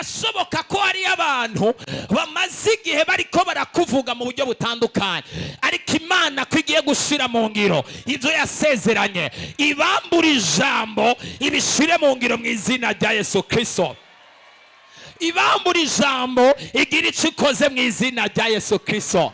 birashoboka ko hari abantu bamaze igihe bariko barakuvuga mu buryo butandukanye, ariko Imana ko igiye gushira mu ngiro ibyo yasezeranye, ibambura ijambo ibishire mu ngiro mu izina rya Yesu Kristo. Ibambura ijambo igira icyo ikoze mu izina rya Yesu Kristo.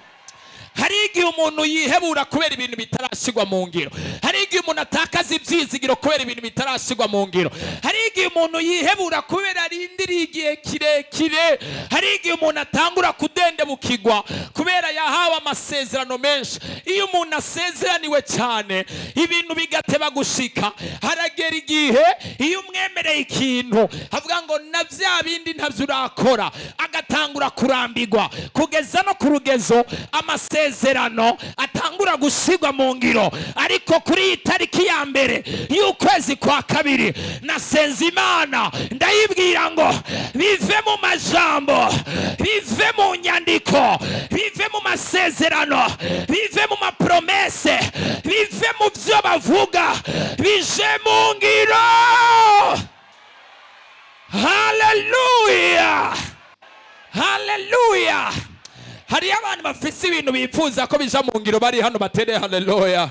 Hari igihe umuntu yihebura kubera ibintu bitarashigwa mu ngiro. Hari igihe umuntu atakaza ibyizigiro kubera ibintu bitarashigwa mu ngiro. Hari igihe umuntu yihebura kubera arindiriye igihe kirekire. Hari igihe umuntu atangura kudendebukirwa kubera yahawe amasezerano menshi. Iyo umuntu asezeraniwe cyane ibintu bigateba gushika, haragera igihe iyo umwemereye ikintu avuga ngo na bya bindi ntabyo urakora, agatangura kurambirwa kugeza no ku rugezo amasezerano atangura gusigwa mu ngiro. Ariko kuri iyi tariki ya mbere y'ukwezi kwa kabiri nasenze Imana ndayibwira ngo bive mu majambo, bive mu nyandiko, bive mu masezerano, bive mu mapromese, bive mu byo bavuga, bije mu ngiro. Haleluya, haleluya. Hari abantu bafise ibintu bifuza ko bija mu ngiro bari hano batere haleluya.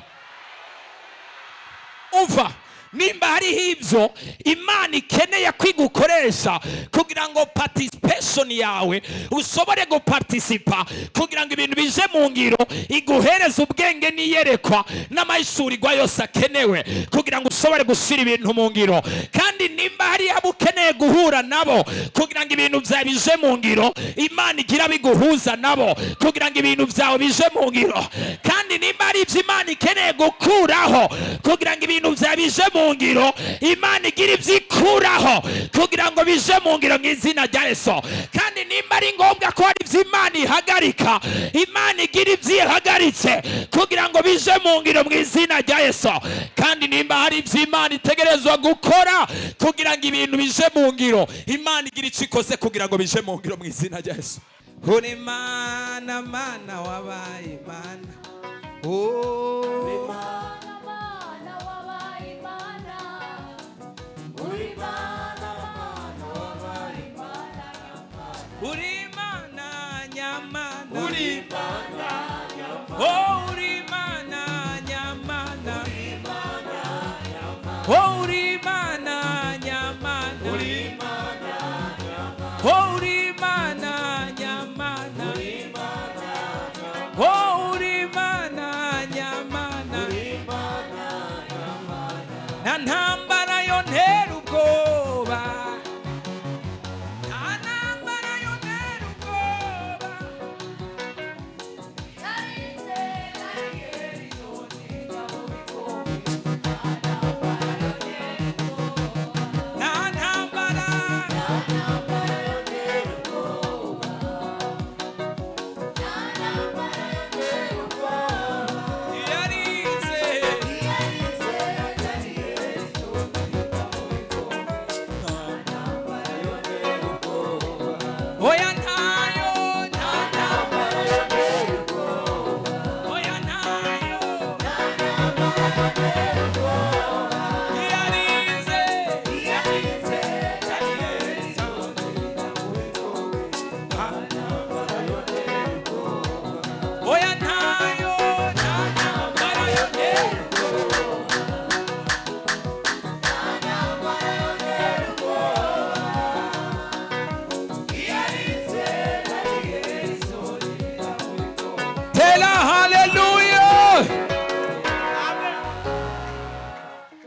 Umva, nimba hariho ibyo Imana ikeneye kwigukoresha kugira ngo participation yawe ushobore guparticipa, kugira ngo ibintu bije mu ngiro, iguhereze ubwenge niyerekwa n'amayishurirwa yose akenewe kugira ngo ushobore gushyira ibintu mu ngiro. Kandi nimba hari abo ukeneye guhura nabo kugira ngo ibintu byawe bije mu ngiro, Imana igira biguhuza nabo kugira ngo ibintu byawe bije mu ngiro. Kandi nimba hari ibyo Imana ikeneye gukuraho kugira ngo ibintu byawe bije mu ngiro, Imana igira ibyikuraho kugira ngo bije mu ngiro mu izina rya Yesu. Kandi nimba ari ngombwa ko hari ibyo Imana ihagarika, Imana igira ibyihagaritse kugira ngo bije mu ngiro mu izina rya Yesu. Kandi nimba hari ibyo Imana itegerezwa gukora kugira ngo ibintu bije mu ngiro, Imana igira icyo ikoze kugira ngo bije mu ngiro mu izina rya Yesu. Uri Mana, Mana wabaye Mana, uri Mana. Uri Mana nyamana, uri Mana nyamana, oh uri Mana nyamana, oh uri Mana nyamana, oh uri Mana nyamana, oh uri Mana nyamana, na ntambara yo ntera ubwoba.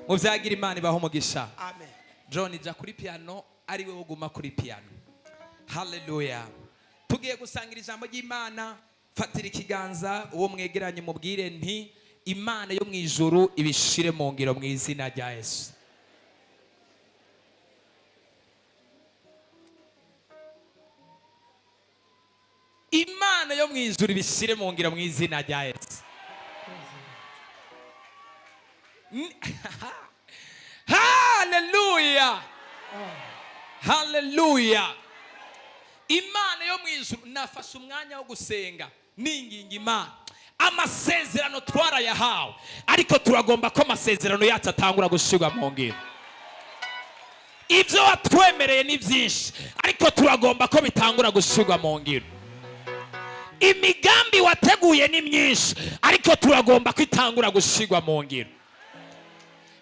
Muzagira Imana ibaho umugisha. Amen. John ija kuri piano, ari we uguma kuri piano. Haleluya. Tugiye gusangira ijambo ry'Imana. Fatira ikiganza uwo mwegeranye mubwire nti Imana yo mu ijuru ibishire mu ngiro mu izina rya Yesu. Imana yo mu ijuru ibishire mu ngiro mu izina rya Yesu. Haleluya, haleluya. Imana yo mu ijuru, nafashe umwanya wo gusenga ninginga Imana. Amasezerano twarayahawe, ariko turagomba ko amasezerano yacu atangura gushirwa mu ngiro. ibyo watwemereye ni byinshi, ariko turagomba ko bitangura gushirwa mu ngiro. Imigambi wateguye ni myinshi, ariko turagomba ko itangura gushirwa mu ngiro.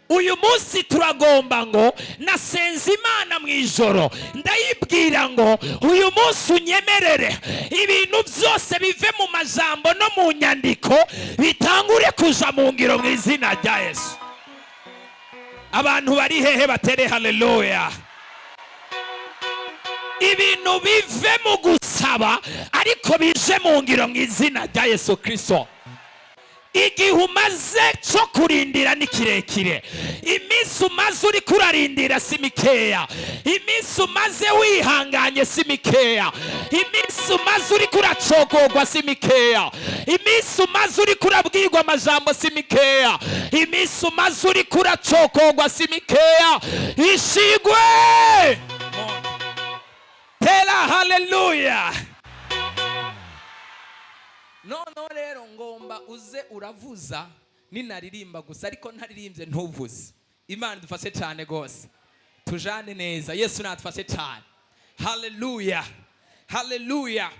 Uyu munsi turagomba ngo nasenze Imana mu ijoro, ndayibwira ngo uyu munsi unyemerere ibintu byose bive mu majambo no mu nyandiko bitangure kuja mu ngiro mu izina rya Yesu. Abantu bari hehe batere haleluya. Ibintu bive mu gusaba ariko bije mu ngiro mu izina rya Yesu Kristo. Igihe umaze cyo kurindira ni kirekire, iminsi umaze uri kurarindira si mikeya, iminsi umaze wihanganye si mikeya, iminsi umaze uri kuracogogwa si mikeya, iminsi umaze uri kurabwirwa amajambo si mikeya, iminsi umaze uri kuracogogwa si mikeya. Ishigwe tera haleluya. Noneho rero ngomba uze uravuza ninaririmba gusa, ariko ntaririmbye ntuvuze. Imana dufashe cyane gose, tujane neza. Yesu natufashe cyane. Haleluya, haleluya.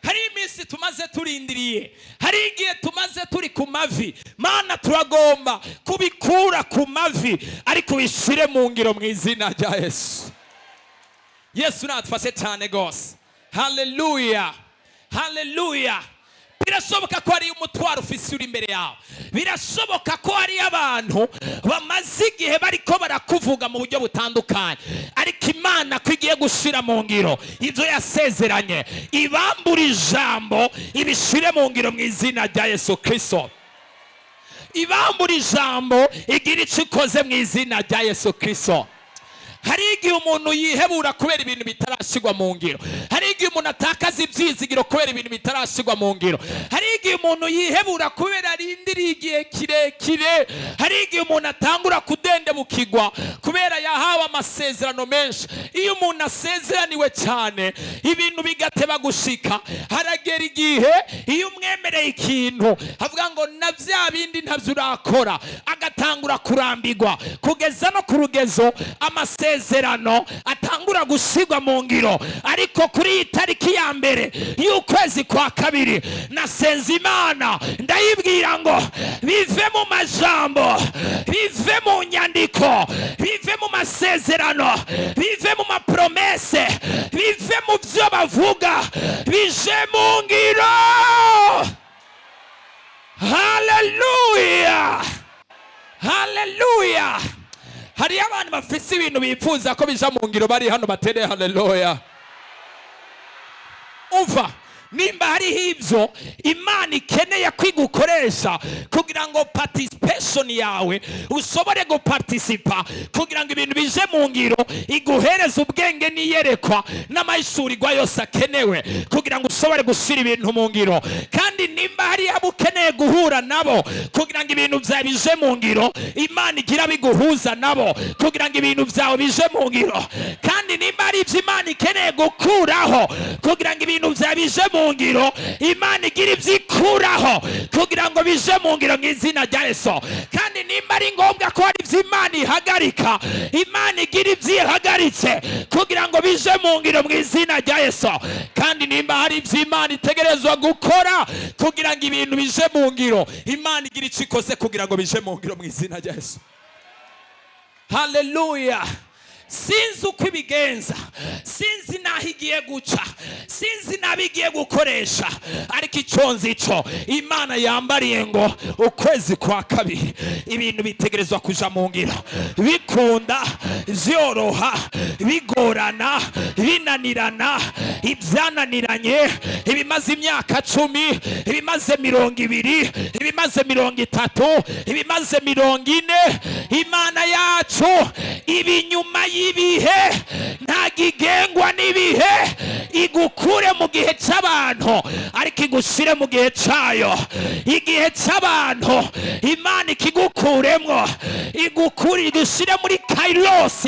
Hari iminsi tumaze turindiriye, hari igihe tumaze turi ku mavi. Mana turagomba kubikura ku mavi ariko ubishire mu ngiro mu izina rya Yesu. Yesu natufashe cyane gose. Haleluya, haleluya. Birashoboka ko hari umutwaro ufise uri imbere yawe, birashoboka ko hari abantu bamaze igihe bariko barakuvuga mu buryo butandukanye, ariko Imana ko igiye gushira mu ngiro ibyo yasezeranye, ibambura ijambo ibishire mu ngiro mu izina rya Yesu Kristo. Ibambura ijambo igira icyo ikoze mu izina rya Yesu Kristo. Hari igihe umuntu yihebura kubera ibintu bitarashigwa mu ngiro, hari igihe umuntu atakaza ibyizigiro kubera ibintu bitarashigwa mu ngiro, hari igihe umuntu yihebura kubera arindiriye igihe kirekire, hari igihe umuntu atangura kudendebukirwa kubera yahawe amasezerano menshi. Iyo umuntu asezeraniwe cyane ibintu bigateba gushika, haragera igihe iyo umwemereye ikintu avuga ngo na bya bindi ntabyo urakora, agatangura kurambirwa kugeza no ku rugezo amasezerano atangura gusigwa mu ngiro. Ariko kuri iyi tariki ya mbere y'ukwezi kwa kabiri nasenze Imana, ndayibwira ngo bive mu majambo, bive mu nyandiko, bive mu masezerano, bive mu mapromese, bive mu byo bavuga, bije mu ngiro. Haleluya, haleluya. Hari abantu bafise ibintu bifuza ko bija mu ngiro bari hano batere haleluya. Umva, nimba hariho ibyo Imana ikeneye kwigukoresha kugira ngo participation yawe ushobore guparticipa, kugira ngo ibintu bije mu ngiro, iguhereze ubwenge niyerekwa n'amayishurirwa yose akenewe kugira ngo ushobore gushira ibintu mu ngiro. Kandi nimba hari abo ukeneye guhura nabo kugira ngo ibintu byawe bije mu ngiro, Imana igira biguhuza nabo kugira ngo ibintu byawe bije mu ngiro. Kandi nimba hari ibyo Imana ikeneye gukuraho kugira ngo ibintu byawe bije mu ngiro, Imana igira ibyikuraho kugira ngo bije mu ngiro mu izina rya Yesu. Kandi nimba ari ngombwa ko hari ibyo Imana ihagarika, Imana igira ibyihagaritse kugira ngo bije mu ngiro mu izina rya Yesu. Kandi nimba hari ibyo Imana itegerezwa gukora kugira ngo ibintu bije mu ngiro, Imana igira icyo ikoze kugira ngo bije mu ngiro mu izina rya Yesu. Haleluya. Sinzi uko ibigenza, sinzi naho igiye guca, sinzi naho igiye gukoresha, ariko icyo nzi cyo Imana yambariye ngo ukwezi kwa kabiri ibintu bitegerezwa kuja mu ngiro, bikunda byoroha, bigorana, binanirana, ibyananiranye, ibimaze imyaka 10, ibimaze 20, ibimaze 30, ibimaze 40, Imana yacu ibinyuma ibihe ntagigengwa n'ibihe, igukure mu gihe cy'abantu ariko igushire mu gihe cyayo. Igihe cy'abantu Imana ikigukura igukuremwo, igukuri igushyire muri kairos,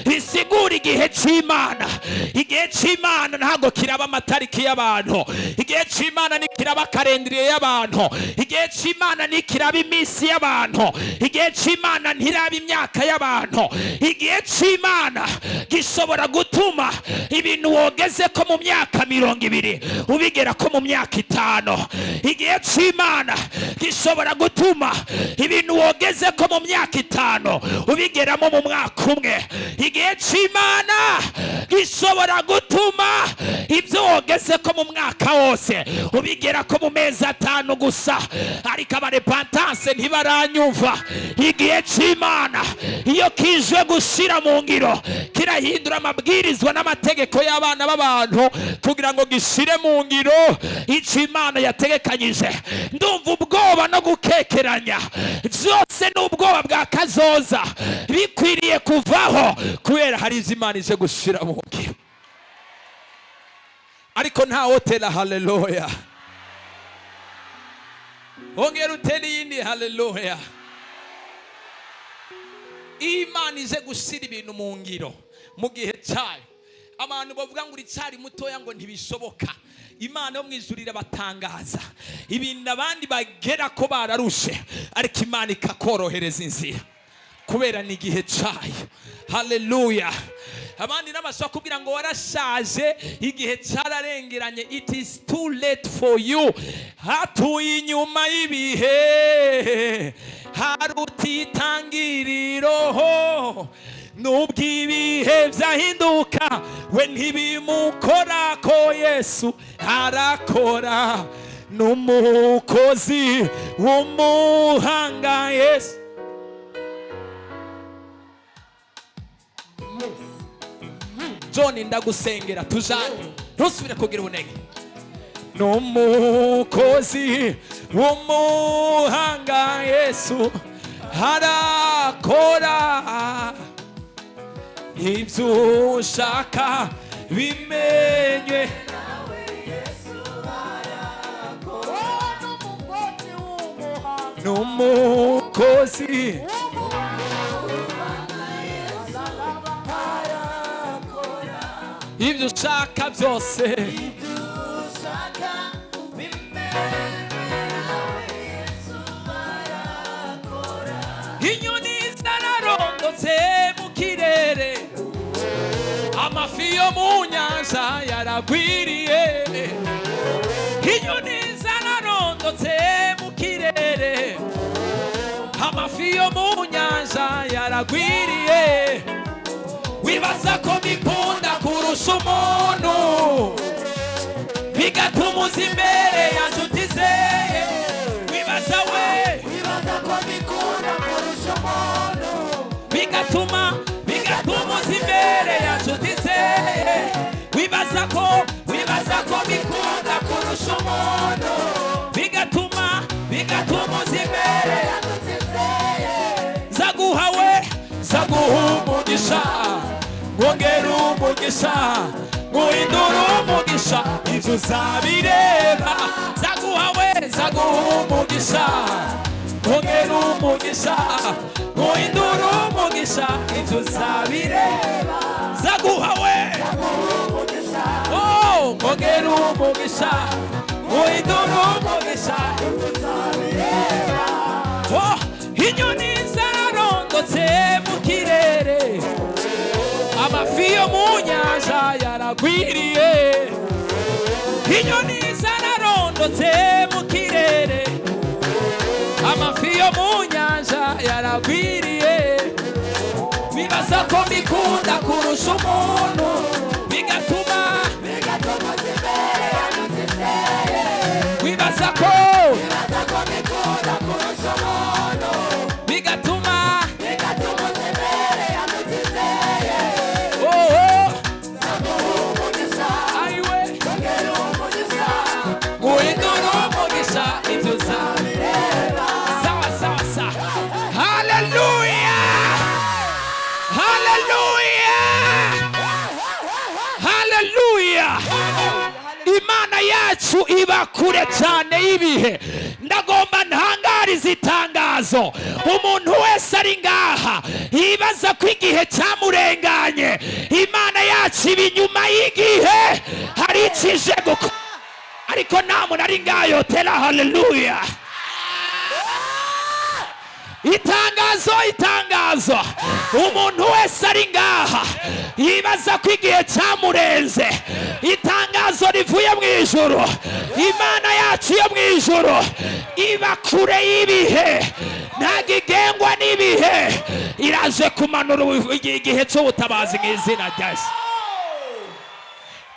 bisigura igihe cy'Imana. Igihe cy'Imana ntago kiraba amatariki y'abantu, igihe cy'Imana nikiraba kalendriye y'abantu, igihe cy'Imana nikiraba iminsi y'abantu, igihe cy'Imana ntiraba imyaka y'abantu. Igihe cy'Imana gishobora gutuma ibintu wogeze ko mu myaka 20 ubigera ko mu myaka 5. Igihe cy'Imana gishobora gutuma ibintu wogeze ko mu myaka 5 ubigeramo mu mwaka 1. Igihe cy'Imana gishobora gutuma ibyo wogeze ko mu mwaka wose ubigera ko mu mezi 5 gusa. Ariko abarepentance ntibaranyumva. Igihe cy'Imana iyo kije gushira mu ngiro kirahindura amabwirizwa n'amategeko y'abana b'abantu kugira ngo gishire mu ngiro icyo Imana yategekanyije. Ndumva ubwoba no gukekeranya byose n'ubwoba bwa kazoza bikwiriye kuvaho kubera hari Imana ije gushira mu ngiro. Ariko nta hotela. Haleluya. Ongera uteli yindi. Haleluya. Imana ije gushyira ibintu mu ngiro mu gihe cyayo. Abantu bavuga ngo uricyari mutoya ngo ntibishoboka. Imana yo mu ijuru irabatangaza ibintu abandi bagera ko bararushe, ariko Imana ikakorohereza inzira kubera ni igihe cyayo. Haleluya. Abandi n'abashaka kubwira ngo warashaje, igihe cyararengeranye. It is too late for you. Hatuye inyuma y'ibihe harutitangiriro, nubwo ibihe byahinduka we ntibimukora ko Yesu arakora. N'umukozi w'umuhanga Yesu. John ndagusengera tujane ntusubire kugira ubunege. N'umukozi w'umuhanga Yesu arakora, ibyo ushaka bimenywe. N'umukozi ibyo ushaka byose, inyoni zararondotse mu kirere, amafi yo mu nyanja yaragwiriye. Inyoni zararondotse mu kirere, amafi yo mu nyanja yaragwiriye. Wibaza ko bikunda kurusha umuntu, bigatuma uza imbere ya nshuti ze. Wibaza ko bikunda kurusha umuntu, bigatuma uza imbere ya nshuti ze. Wibaza ko bikunda kurusha umuntu, bigatuma uza imbere ya nshuti ze. Zaguha umugisha, wongera umugisha, guhindura umugisha, ibyo uzabireba. Zaguha umugisha, wongera umugisha, guhindura umugisha, ibyo uzabireba. Zaguha umugisha, wongera umugisha, guhindura umugisha, ibyo uzabireba. Inyoni zararondotse mu kirere, amafi yo mu nyanja yaragwiriye. Inyoni zararondotse mu kirere, amafi yo mu nyanja yaragwiriye. Bibaza ko bikunda kurusha umuntu, bigatuma wibaza ko bikunda kurusha umuntu, bigatuma guhindura umugisha, ibyo uzabireba. Sawa. Haleluya. Imana yacu iba kure cyane y'ibihe. Ndagomba ntangariza itangazo. itangazo. Umuntu wese ari ngaha yibaza ko igihe cyamurenganye, Imana yacu iba inyuma y'igihe hari ikije gukora. Ariko nta muntu ari ngayo tera haleluya. Itangazo. Umuntu wese ari ngaha yibaza ko igihe cyamurenze. Itangazo rivuye mu ijuru. Imana yacu yo mu ijuru iba kure y'ibihe, ntabwo igengwa n'ibihe. Iraje kumanura igihe cy'ubutabazi mu izina rya Yesu.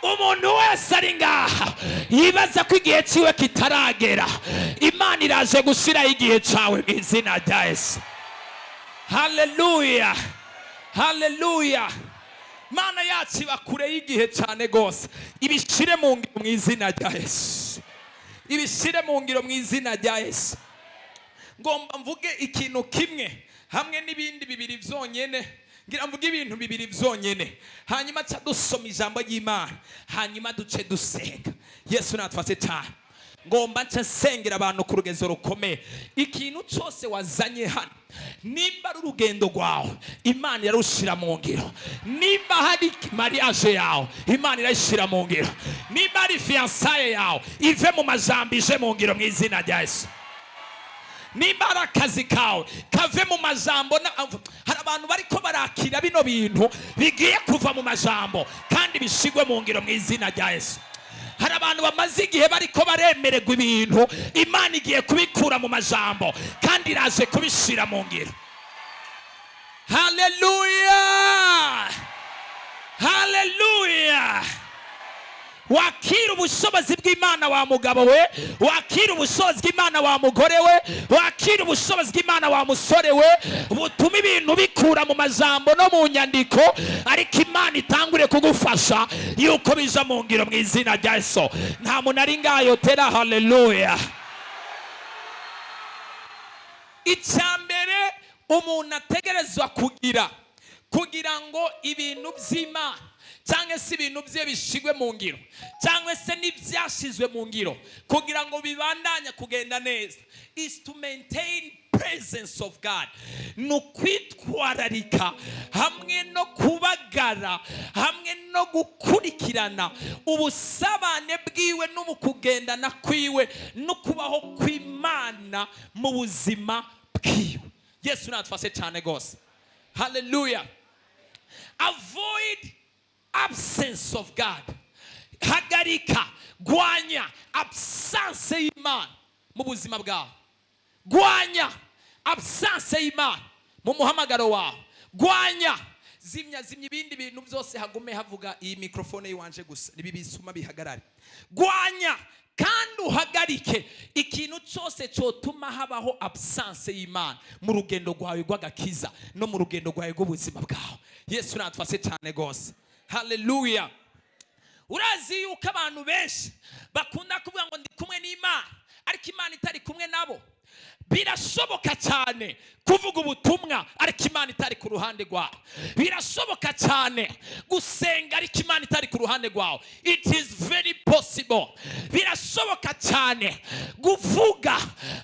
Umuntu wese ari ngaha yibaza ko igihe cyiwe kitaragera, Imana iraje gushyiraho igihe cyawe mu izina rya Yesu. Haleluya, haleluya. Mana yacu iba kure y'igihe cyane rwose. Ibishyire mu ngiro mu izina rya Yesu. Ibishyire mu ngiro mu izina rya Yesu. Ngomba mvuge ikintu kimwe hamwe n'ibindi bibiri byonyine. Ngira mvuge ibintu bibiri byonyine, hanyuma ca dusoma ijambo ry'Imana, hanyuma duce dusenga. Yesu natfase cyane. Ngomba nca nsengera abantu ku rugezo rukomeye. Ikintu cyose wazanye hano, nimba ari urugendo rwawe, Imana yarushira mu ngiro. Nimba hari mariage yawe, Imana irashira mu ngiro. Nimba ari fiançailles yawe, ive mu majambo ije mu ngiro mu izina rya Yesu. Nimba ari akazi kawe, kave mu majambo. Hari abantu bariko barakira bino bintu bigiye kuva mu majambo kandi bishigwe mu ngiro mu izina rya Yesu. Hari abantu bamaze igihe bariko baremererwa ibintu, Imana igiye kubikura mu majambo kandi iraje kubishira mu ngiro. Haleluya, haleluya. Wakira ubushobozi bw'Imana wa mugabo we, wakira ubushobozi bw'Imana wa mugore we, wakira ubushobozi bw'Imana wa musore we, butuma ibintu bikura mu majambo no mu nyandiko, ariko Imana itangure kugufasha yuko bija mu ngiro mu izina rya Yesu. Nta muntu ari ngayo tera haleluya. Icyambere umuntu ategerezwa kugira ngo ibintu by'Imana cyangwa se ibintu bye bishigwe mu ngiro, cyangwa se n'ibyashizwe mu ngiro kugira ngo bibandanye kugenda neza, is to maintain presence of God. Nukwitwararika hamwe no kubagara hamwe no gukurikirana ubusabane bwiwe n'ubukugendana kwiwe no kubaho kw'Imana mu buzima bwiwe. Yesu natfase cyane gose. Hallelujah. Avoid absence of God. Hagarika, gwanya absence y'Imana mu buzima bwawe. Gwanya absence y'Imana mu muhamagaro wawe. Gwanya, zimya ibindi bintu byose, hagume havuga iyi microphone yiwanje gusa, nibi bisuma bihagarare. Gwanya kandi uhagarike ikintu cyose cyotuma habaho absence y'Imana mu rugendo rwawe rw'agakiza no mu rugendo rwawe rw'ubuzima bwawe. Yesu natfase cyane gose. Haleluya. Urazi yuko abantu benshi bakunda kuvuga ngo ndi kumwe n'Imana, ariko Imana itari kumwe nabo. Birashoboka cyane kuvuga ubutumwa ariko Imana itari ku ruhande rwawe. Birashoboka cyane gusenga ariko Imana itari ku ruhande rwawe. It is very possible. Birashoboka cyane kuvuga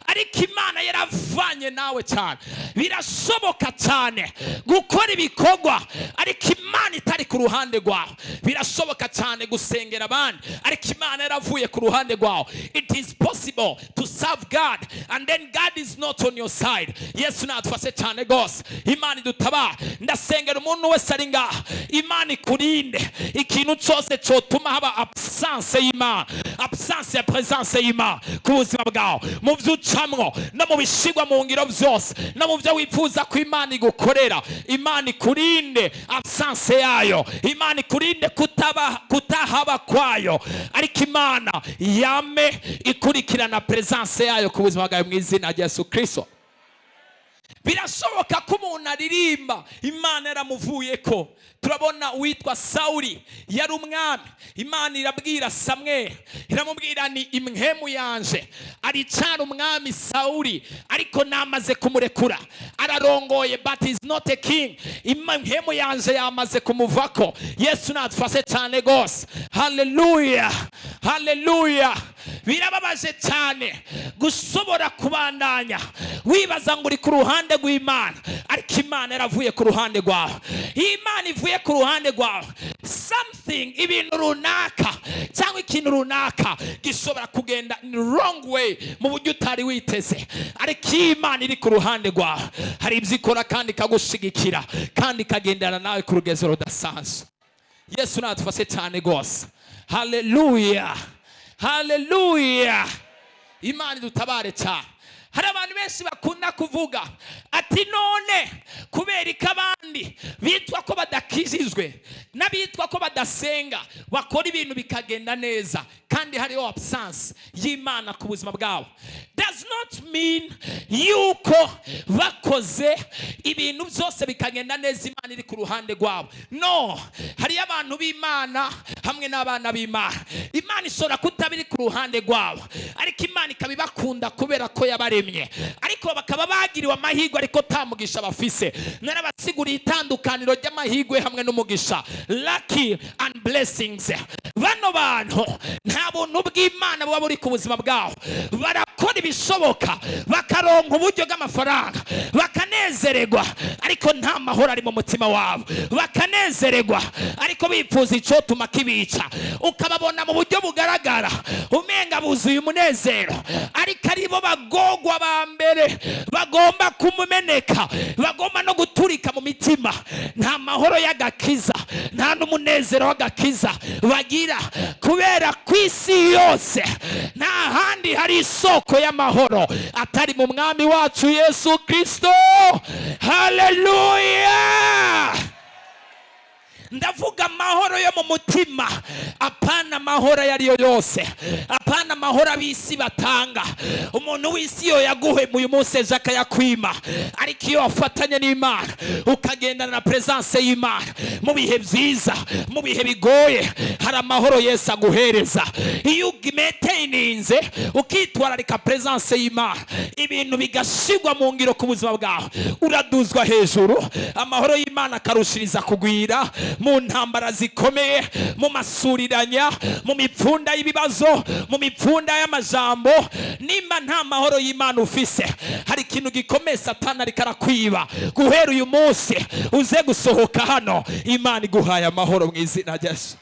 ariko Imana yaravanye nawe cyane. Birashoboka cyane gukora ibikorwa ariko Imana itari ku ruhande rwawe. Birashoboka cyane gusengera abandi ariko Imana yaravuye ku ruhande rwawe. It is possible to serve God and then God is not on your side. Yesu natfase cyane gose. Imana idutaba. Ndasengera umuntu wese ari ngaha, Imana ikurinde ikintu cyose cyotuma haba absence y'Imana, absence ya presence y'Imana ku buzima bwawe, mu byucamwo no mu bishigwa mu ngiro byose no mu byo wifuza ko Imana igukorera. Imana ikurinde absence yayo, Imana ikurinde kutahaba kwayo, ariko Imana yame ikurikirana presence yayo ku buzima bwawe mu izina rya Yesu Kristo. Birashoboka ko umuntu aririmba Imana yaramuvuye ko. Turabona uwitwa Sawuli yari umwami, Imana irabwira Samweli, iramubwira ni imhemu yanje aricara umwami Sawuli, ariko namaze kumurekura ararongoye, but is not a king. Imhemu yanje yamaze kumuvako. Yesu natfase cyane gose. Haleluya, haleluya. Birababaje cyane gushobora kubandanya wibaza ngo uri ku ruhande rw'Imana, ariko Imana yaravuye ku ruhande rwawe. Imana ivuye ku ruhande rwawe, something, ibintu runaka cyangwa ikintu runaka gishobora kugenda in wrong way, mu buryo utari witeze, ariko Imana iri ku ruhande rwawe, hari ibyo ikora kandi ikagushigikira kandi ikagendana nawe ku rugezo rudasanzwe. Yesu natufashe cyane gose. Haleluya, haleluya. Imana idutabare cyane. Hari abantu benshi bakunda kuvuga ati none kubera ikabandi bitwa ko badakijijwe n'abitwa ko badasenga bakora ibintu bikagenda neza kandi hariho absence y'Imana ku buzima bwabo. Does not mean yuko bakoze ibintu byose bikagenda neza Imana iri ku ruhande rwabo. No, hari abantu b'Imana hamwe n'abana b'Imana, Imana ishobora kutabiri ku ruhande rwabo, ariko Imana ikabibakunda kubera ko yabaremye, ariko bakaba bagiriwe amahirwe ariko tamugisha bafise. Narabasiguriye itandukaniro ry'amahirwe hamwe n'umugisha, lucky and blessings. Bano bantu nta buntu bw'Imana buba buri ku buzima bwabo, barakora ibishoboka bakaronka uburyo bw'amafaranga bakanezererwa, ariko nta mahoro ari mu mutima wabo. Bakanezererwa ariko bifuza icyo tuma kibica, ukababona mu buryo bugaragara umenga buzuye umunezero, ariko aribo bagogwa ba mbere, bagomba kumumeneka, bagomba no guturika mu mitima. Nta mahoro y'agakiza, nta n'umunezero w'agakiza bagira, kubera ku isi yose nta handi hari isoko y'amahoro atari mu mwami wacu Yesu Kristo. Haleluya. Ndavuga amahoro yo mu mutima, apana amahoro yariyo yose, apana amahoro ab'isi batanga. Umuntu w'isi yo yaguhemuye umunsi ejo akayakwima, ariko iyo wafatanye n'Imana ukagendana na presence y'Imana mu bihe byiza, mu bihe bigoye, hari amahoro Yesu aguhereza. Iyo umetaininze ukitwararika presence y'Imana, ibintu bigashigwa mu ngiro ku buzima bwawe, uraduzwa hejuru, amahoro y'Imana akarushiriza kugwira mu ntambara zikomeye, mu masuriranya, mu mipfunda y'ibibazo, mu mipfunda y'amajambo. Nimba nta mahoro y'Imana ufise, hari ikintu gikomeye Satani ariko arakwiba. Guhera uyu munsi uze gusohoka hano, Imana iguhaye amahoro mu izina rya Yesu.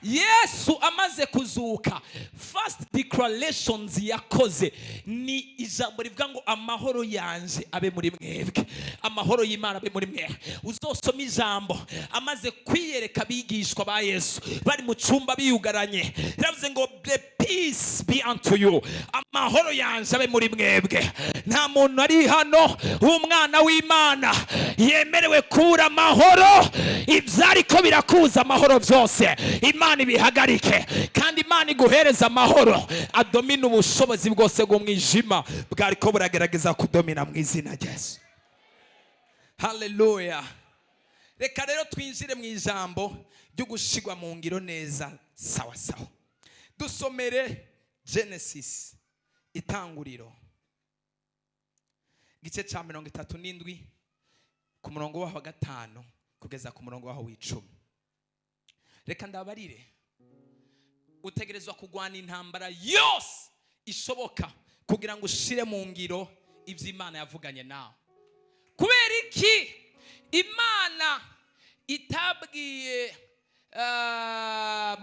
Yesu amaze kuzuka, first declarations yakoze ni ijambo rivuga ngo amahoro yanje abe muri mwebwe, amahoro y'Imana abe muri mwebwe. Uzosoma ijambo amaze kwiyereka abigishwa ba Yesu bari mu cyumba biyugaranye, yavuze ngo the peace be unto you, amahoro yanje abe muri mwebwe. Nta muntu ari hano umwana w'Imana yemerewe kubura amahoro. Ibyariko birakuza amahoro byose Imana ibihagarike, kandi Imana iguhereza amahoro adomina ubushobozi bwose bw'umwijima bwariko buragerageza kudomina mu izina rya Yesu. Haleluya. Reka rero twinjire mu ijambo ryo gushigwa mu ngiro neza sawa sawa. Dusomere Genesis, itanguriro gice cya 37 ku murongo wa 5 kugeza ku murongo wa 10. Reka ndabarire, utegerezwa kugwana intambara yose ishoboka kugira ngo ushire mu ngiro ivyo Imana yavuganye nawe. Kubera iki Imana itabwiye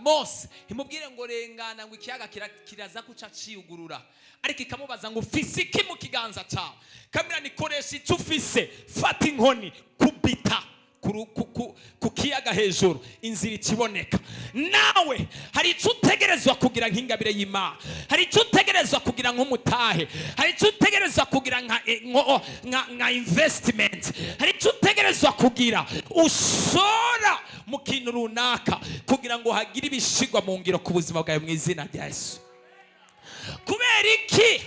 Mose imubwire ngo rengana ngo ikiyaga kiraza kuca ciyugurura, ariko ikamubaza ngo ufise iki mu kiganza cyawe? Kamera nikoresha icyo ufise, fata inkoni kubita ku kiyaga hejuru, inzira ikiboneka. Nawe hari icyo utegerezwa kugira nk'ingabire y'Imana, hari icyo utegerezwa kugira nk'umutahe, hari icyo utegerezwa kugira nka investment, hari icyo utegerezwa kugira ushora mu kintu runaka kugira ngo hagire ibishigwa mu ngiro ku buzima bwawe mu izina rya Yesu. Kubera iki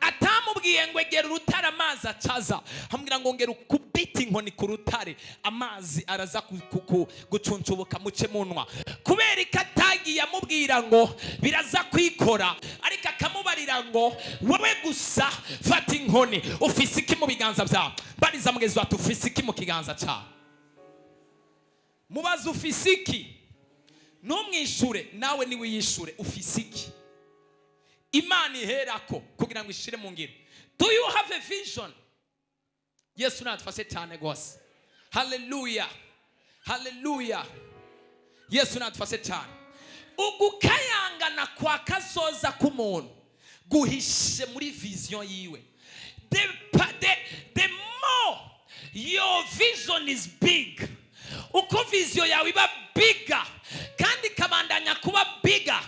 atamubwiye ngo egera urutare amazi acaza, hamubwira ngo ngera ukubita inkoni ku rutare amazi araza gucuncubuka muce munwa? Kubera iki atagiye amubwira ngo biraza kwikora, ariko akamubarira ngo wowe gusa fata inkoni, ufise iki mu biganza byawe? Bariza mugezi wati ufise iki mu kiganza cyawe? Mubaza ufise iki, numwishure nawe niwe yishure ufise iki. Imana iherako kugira ngo ishire mu ngiro. Do you have a vision? Yesu natufashe cyane gose. Hallelujah. Hallelujah. Yesu natufashe cyane. Ugukayangana kwa kazoza k'umuntu guhishe muri vision yiwe. The more your vision is big, uko vision yawe iba bigger kandi kabandanya kuba bigger,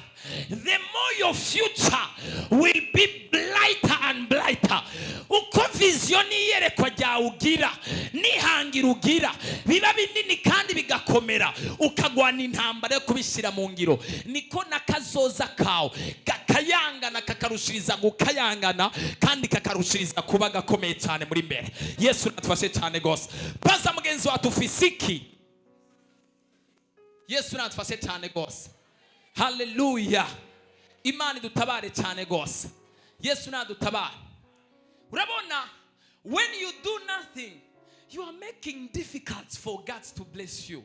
the more your future will be brighter and brighter. Uko vision yerekwa rya ugira nihangira ugira biba binini kandi bigakomera, ukagwana intambara yo kubishira mu ngiro, niko nakazoza kawe kakayangana kakarushiriza gukayangana kandi kakarushiriza kuba gakomeye cyane muri mbere. Yesu natufashe cyane gose. Baza mugenzi wa tufisiki. Yesu natufashe cyane gose. Hallelujah. Imani dutabare cyane gose. Yesu nadutabare. Urabona, when you do nothing, you are making difficult for God to bless you.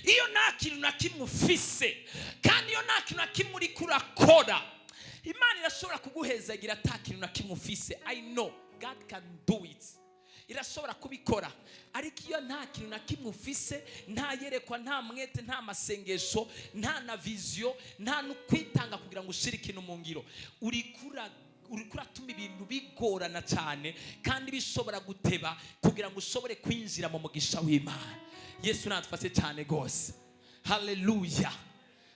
Iyo nta kintu na kimwe ufise kandi iyo nta kintu na kimwe uri kurakora, Imana irashobora kuguhezagira ata kintu na kimwe ufise. I know God can do it. Irashobora kubikora. Ariko iyo nta kintu na kimwe ufise, nta yerekwa, nta mwete, nta masengesho, nta na vision, nta nukwitanga kugira ngo ushire ikintu mu ngiro, urikura tuma ibintu bigorana cyane kandi bishobora guteba kugira ngo ushobore kwinjira mu mugisha w'Imana. Yesu natufashe cyane gose. Hallelujah.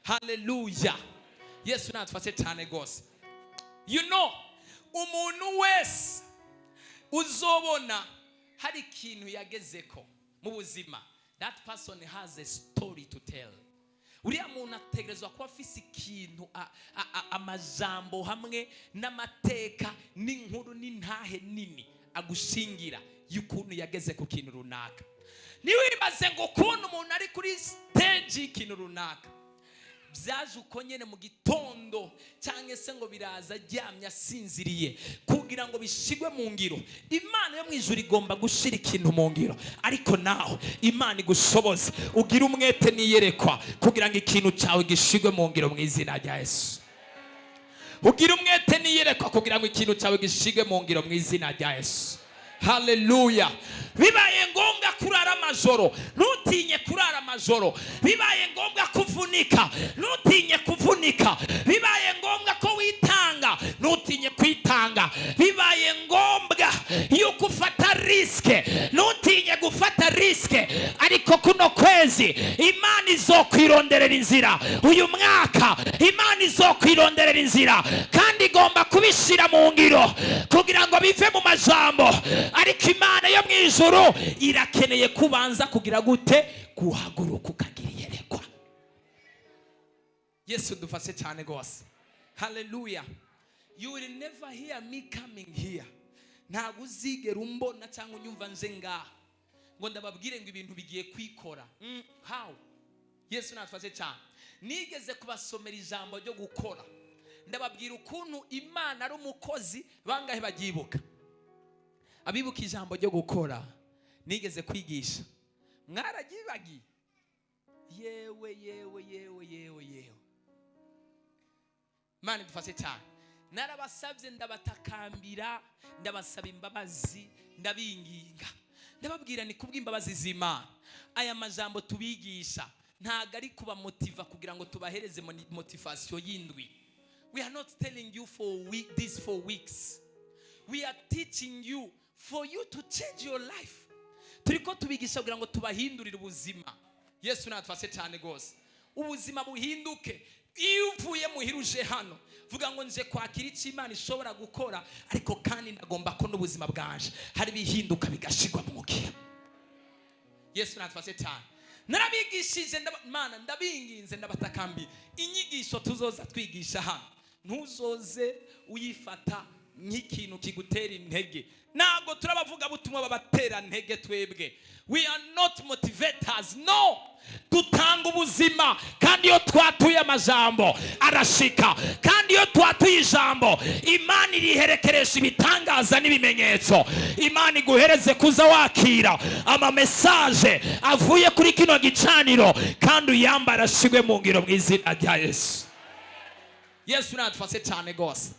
Hallelujah. Yesu natufashe cyane gose. You know, umuntu wese uzobona hari ikintu yagezeko mu buzima, that person has a story to tell. Uriya muntu ategerezwa kuba afise ikintu, amajambo hamwe n'amateka n'inkuru n'intahe nini agushingira y'ukuntu yageze ku kintu runaka. Niwibaze ngo kubona umuntu ari kuri stage y'ikintu runaka byaje uko nyene mu gitondo cyangwa se ngo biraza aryamye asinziriye kugira ngo bishigwe mu ngiro. Imana yo mu ijuru igomba gushira ikintu mu ngiro, ariko naho Imana igushoboze ugira umwete niyerekwa kugira ngo ikintu cyawe gishigwe mu ngiro mu izina rya Yesu. Ugira umwete niyerekwa kugira ngo ikintu cyawe gishigwe mu ngiro mu izina rya Yesu. Hallelujah. Bibaye ngombwa kurara amajoro, ntutinye kurara amajoro. Bibaye ngombwa kuvunika, ntutinye kuvunika. Bibaye ngombwa ko witanga, ntutinye kwitanga. Bibaye ngombwa yuko ufata riske, ntutinye gufata riske. Ariko kuno kwezi Imana izokwironderera inzira. Uyu mwaka Imana izokwironderera inzira kandi igomba kubishira mu ngiro kugira ngo bive mu majambo. Ariko Imana yo mu ijuru irakeneye kubanza kugira gute? Guhaguruka ukagira iyerekwa. Yesu dufashe cyane gose. Hallelujah. You will never hear me coming here. Ntabwo uzigera umbona cyangwa unyumva nje ngaha ngo ndababwire ngo ibintu bigiye kwikora. How? Yesu natufashe cyane. Nigeze kubasomera ijambo ryo gukora, ndababwira ukuntu Imana ari umukozi. Bangahe bagibuka? Abibuka ijambo ryo gukora nigeze kwigisha? Mwaragibagiye? Yewe. Imana idufashe cyane. Narabasabye, ndabatakambira, ndabasaba imbabazi, ndabinginga, ndababwira ni kubw'imbabazi z'Imana aya majambo tubigisha ntago ari kuba motiva kugira ngo tubahereze motivation yindwi. We are not telling you for these 4 weeks. We are teaching you for you to change your life. Turiko tubigisha kugira ngo tubahindurire ubuzima. Yesu natufashe cyane gose. Ubuzima buhinduke. Iyo uvuye muhiruje hano vuga ngo nje kwakira icyo Imana ishobora gukora, ariko kandi ndagomba ko n'ubuzima bwanje hari bihinduka bigashigwa mu ngiro. Yesu natufashe cyane. Narabigishije Imana, ndabinginze, ndabatakambi inyigisho tuzoza twigisha hano ntuzoze uyifata nk'ikintu kigutera intege. Nago turabavuga butumwa babatera ntege twebwe. We are not motivators. No. Dutanga ubuzima kandi iyo twatuye amajambo arashika, kandi iyo twatuye ijambo Imana iriherekeresha ibitangaza n'ibimenyetso. Imana iguhereze kuza wakira ama message avuye kuri kino gicaniro kandi uyambara ashigwe mu ngiro mu izina rya Yesu. Yesu natufashe cyane gose.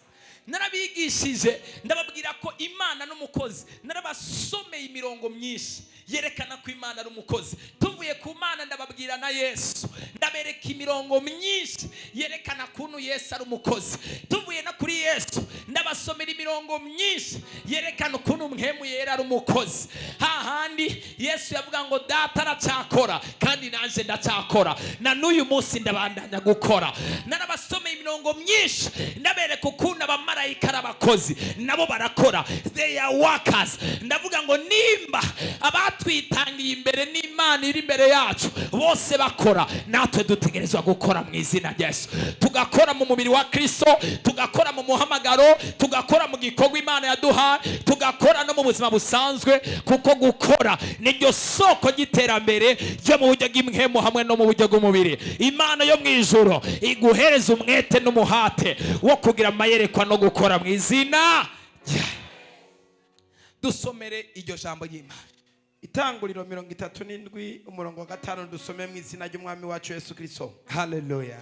narabigishije ndababwira ko Imana n'umukozi, narabasomeye imirongo myinshi yerekana ko Imana ari umukozi. Tuvuye ku Mana ndababwira na Yesu, ndabereka imirongo myinshi yerekana kuntu Yesu ari umukozi. Tuvuye no kuri Yesu ndabasomera imirongo myinshi yerekana ukuntu Mpwemu Yera ari umukozi. Hahandi Yesu yavuga ngo data aracyakora kandi nanje ndacyakora, na n'uyu munsi ndabandanya gukora. Narabasomeye imirongo myinshi ndabereka ukuntu abamarayika ari abakozi, nabo barakora, they are workers. Ndavuga ngo nimba abatwitangiye imbere n'Imana iri imbere yacu bose bakora, natwe dutegerezwa gukora mu izina rya Yesu. Tugakora mu mubiri wa Kristo, tugakora mu muhamagaro, tugakora mu gikorwa Imana yaduhaye, tugakora no mu buzima busanzwe, kuko gukora niryo soko ry'iterambere ryo mu buryo bw'Impwemu hamwe no mu buryo bw'umubiri. Imana yo mu ijuru iguhereza umwete n'umuhate wo kugira amayerekwa no gukora mu izina. Dusomere iryo jambo y'Imana. Itanguriro 37 umurongo wa 5 dusome mu izina ry'umwami wacu Yesu Kristo. Hallelujah.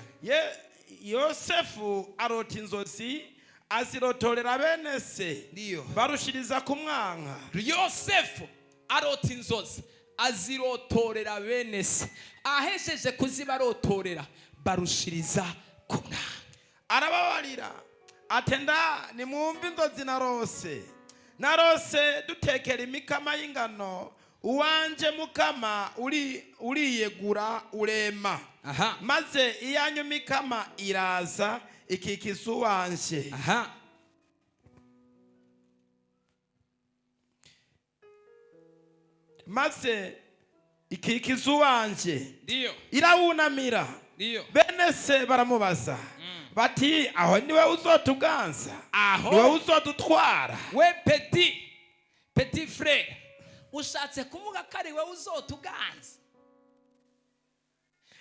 Yosefu arota inzozi azirotorera bene se, barushiriza kumwanka. Yosefu arota inzozi azirotorera bene se, ahesheje kuzibarotorera barushiriza kumwanka. Arababarira atenda nimwumva inzozi narose dutekera imikama y'ingano, uwanje mukama uriyegura urema. Maze iyanyu mikama iraza ikikiza uwanje. Maze ikikiza uwanje irawunamira. Bene se baramubaza bati aho niwe uzotuganza, niwe uzodutwara. We petit frère, ushatse kuvuga ko ari we uzotuganza?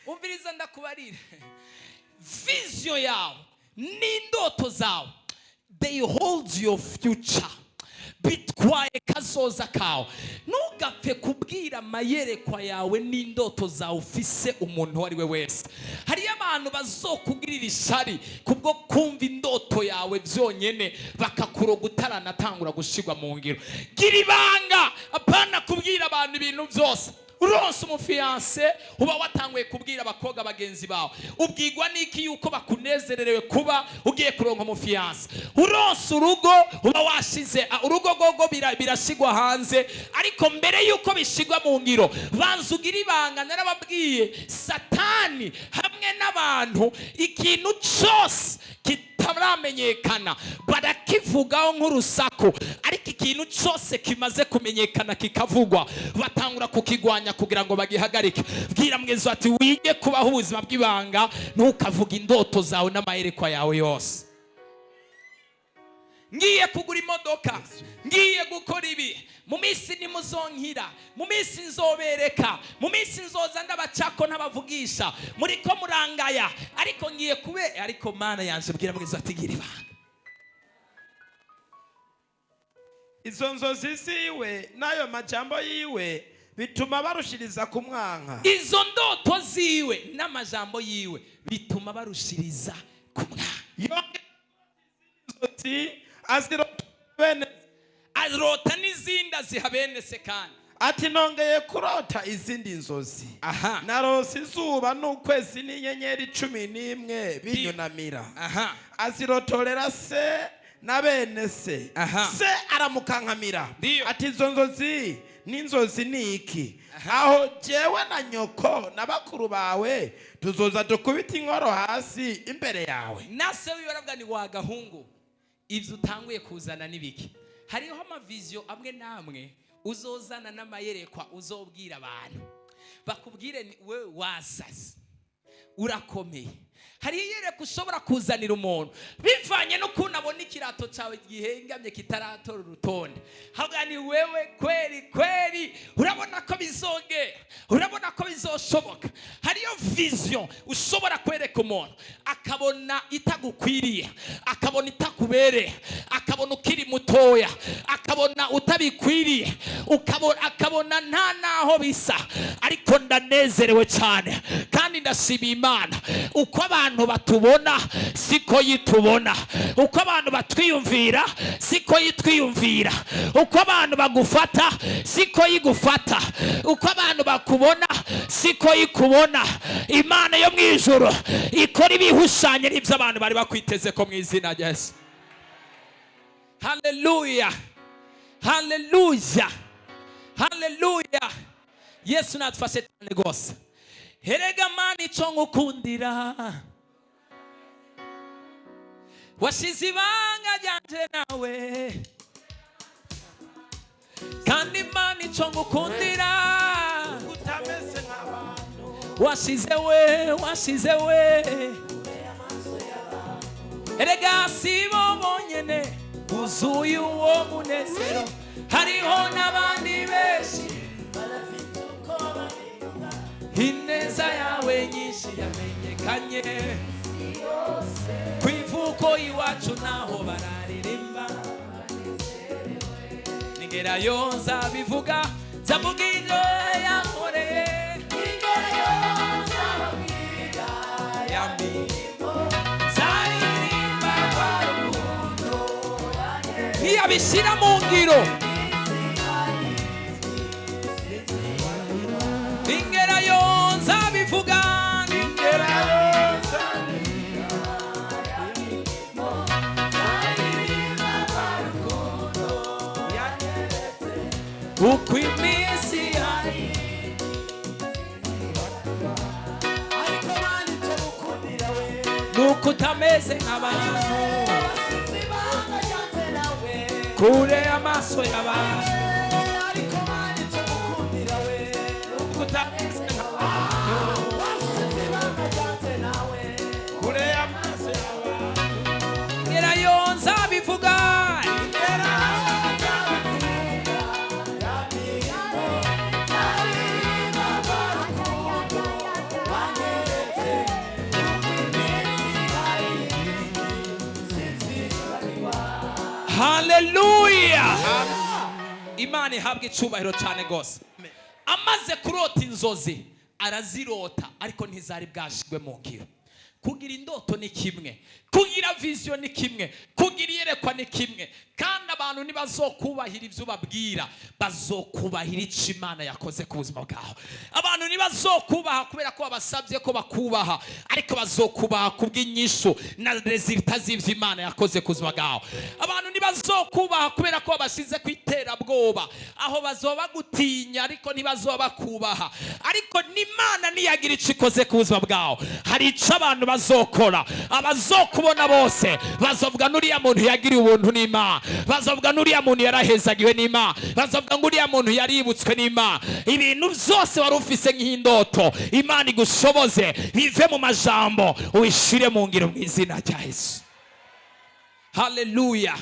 Umviriza ndakubarira, vision yawe n'indoto zawe, they hold your future. Bitwaye kazoza kawe. Ntugapfe kubwira amayerekwa yawe n'indoto zawe ufise umuntu ari we wese. Hari abantu bazokugirira ishari kubwo kumva indoto yawe byonyene, bakakuroga utaranatangura gushigwa mu ngiro. Gira ibanga, apana kubwira abantu ibintu byose. Uronse umufiance uba watanguye kubwira abakobwa bagenzi bawe, ubwigwa niki yuko bakunezererewe kuba ugiye kuronka umufiance. Uronse urugo uba washize urugo gogo birashigwa hanze, ariko mbere yuko bishigwa mu ngiro banza ugira ibanga. Narababwiye Satani hamwe n'abantu ikintu cyose kitaramenyekana barakivugaho nk'urusaku, ariko ikintu cyose kimaze kumenyekana kikavugwa batangura kukigwanya kugira ngo bagihagarike. Bwira mwenzi ati wige kubaho ubuzima bw'ibanga, ntukavuga indoto zawe n'amayerekwa yawe yose. Ngiye kugura imodoka, ngiye gukora ibi, mu minsi nimuzonkira, mu minsi nzobereka, mu minsi nzoza ndabacako n'abavugisha, muriko murangaya, ariko ngiye ariko Mana yanje bwira mwenzi ati gira ibanga. Izo nzozi ziwe n'ayo majambo yiwe bituma barushiriza kumwanka. Izo ndoto ziwe n'amajambo yiwe bituma barushiriza kumwanka. Azirota n'izindi aziha bene se kandi. Ati nongeye kurota izindi nzozi. Narose izuba n'ukwezi n'inyenyeri 11 binyunamira. Azirotorera se na bene se. Se aramukankamira. Ati izo nzozi n'inzozi niki? Aho jewe na nyoko na bakuru bawe tuzoza dukubita inkoro hasi imbere yawe. Nase wibaravuga ni wa gahungu, ivyo utanguye kuzana nibiki? Hariho amavision amwe namwe uzozana n'amayerekwa uzobwira abantu, bakubwire wewe wasaze, urakomeye. Hari yereka ushobora kuzanira umuntu bivanye no kunabona ikirato cyawe gihengamye kitaratora urutonde. Havuga ni wewe kweri urabona ko bizogera, urabona ko bizoshoboka. Hariyo vision ushobora kwereka umuntu akabona itagukwiriye, akabona itakubereye, akabona ukiri mutoya, akabona utabikwiriye, akabona nta naho bisa. Ariko ndanezerewe cyane kandi ndashima Imana uko abantu abantu batubona siko yitubona, uko abantu batwiyumvira siko yitwiyumvira, uko abantu bagufata siko yigufata, uko abantu bakubona siko yikubona. Imana yo mu ijuru ikora ibihushanye n'ibyo abantu bari bakwiteze ko mu izina rya Yesu. Haleluya, haleluya, haleluya. Yesu natufashe cyane rwose. Herega mani icyo ngukundira, washize ibanga ryanje nawe, kandi mani icyo ngukundira, utameze nk'abantu, washize we. Herega sibo bonyene uzuye uwo munezero, hariho n'abandi benshi ineza yawe nyinshi yamenyekanye, ku ivuko iwacu naho bararirimba, ningerayo nzabivuga, nzavuga ibyo yankoreye, ningerayo nzababwira ya mirimo, nzaririmba kwa rukundo ntiyabishyira mu ngiro. Ningerayo nzabivuga, ningerayo uko iminsi hari, nuko utameze nk'abantu, kure amaso y'abantu, nuko utameze nk'abantu, kure amaso y'abantu. Ngerayo nzabivuga, haleluya. Imana ihabwa icyubahiro cyane gose. Amaze kurota inzozi arazirota, ariko ntizari bwashigwe mu ngiro. Kugira indoto ni kimwe, kugira vision ni kimwe, kugira iyerekwa ni kimwe, kandi abantu ntibazokubahira ibyo babwira, bazokubahira icyo Imana yakoze ku buzima bwawe. Abantu ntibazokubaha kubera ko babasabye ko bakubaha, ariko bazokubaha kubw'inyishu na resulta z'ibyo Imana yakoze ku buzima bwawe. Abantu ntibazokubaha kubera ko babashize ku iterabwoba, aho bazoba gutinya ariko ntibazoba bakubaha, ariko n'Imana niyagira icyo ikoze ku buzima bwawe, hari icyo abantu bazokora. Abazokubona bose bazovuga n'uriya muntu yagiriye ubuntu n'Imana, bazovuga n'uriya muntu yarahezagiwe n'Imana, bazovuga ngo uriya muntu yaributswe n'Imana. Ibintu byose wari ufise nk'indoto, Imana igushoboze bive mu majambo ubishire mu ngiro mu izina rya Yesu. Haleluya.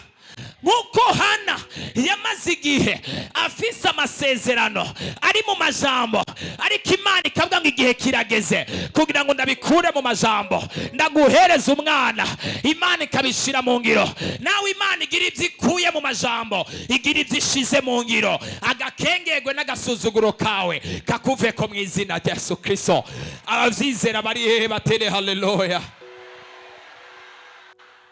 Nkuko Hana yamaze igihe afise amasezerano ari mu majambo, ariko Imana ikavuga ngo igihe kirageze kugira ngo ndabikure mu majambo, ndaguhereza umwana. Imana ikabishira mu ngiro. Nawe Imana igira ibyo ikuye mu majambo, igira ibyo ishize mu ngiro. Agakengegwe n'agasuzuguro kawe kakuve ko mu izina rya Yesu Kristo. Abavyizera bari hehe batere haleluya.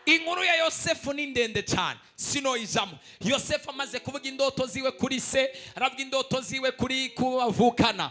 Inkuru ya Yosefu ni ndende cyane, sino ijamo. Yosefu amaze kuvuga indoto ziwe kuri se, aravuga indoto ziwe kuri kubavukana,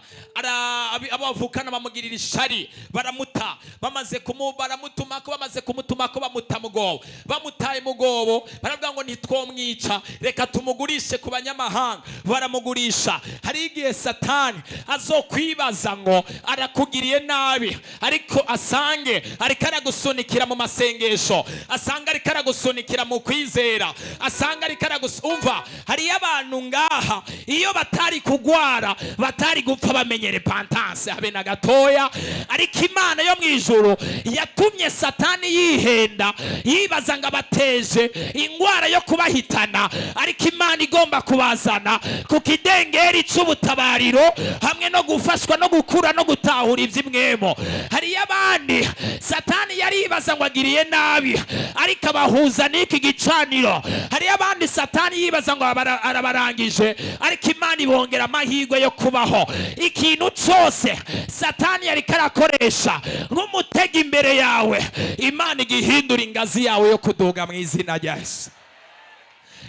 abavukana bamugirira ishari, baramuta, bamaze baramutumako, bamaze kumutumako bamuta mugobo, bamutaye mugobo, baravuga ngo nitwomwica, reka tumugurishe ku banyamahanga. Baramugurisha. Hari igihe Satani azokwibaza ngo arakugiriye nabi, ariko asange ariko aragusunikira mu masengesho, asanga ariko aragusunikira mu kwizera, asanga ariko umva. Hari abantu ngaha iyo batari kugwara, batari gupfa bamenye repentance habe na gatoya, ariko Imana yo mu ijuru yatumye Satani yihenda, yibaza ngo abateje ingwara yo kubahitana, ariko Imana igomba kubazana ku kidengeri cy'ubutabariro hamwe no gufashwa no gukura no gutahura iby'imwemo. Hari abandi Satani yari yibaza ngo agiriye nabi ariko abahuza n'iki gicaniro. Hari abandi Satani yibaza ngo arabarangije ariko Imana ibongera amahirwe yo kubaho. Ikintu cyose Satani yari karakoresha nk'umutego imbere yawe, Imana igihindura ingazi yawe yo kuduga mu izina rya Yesu.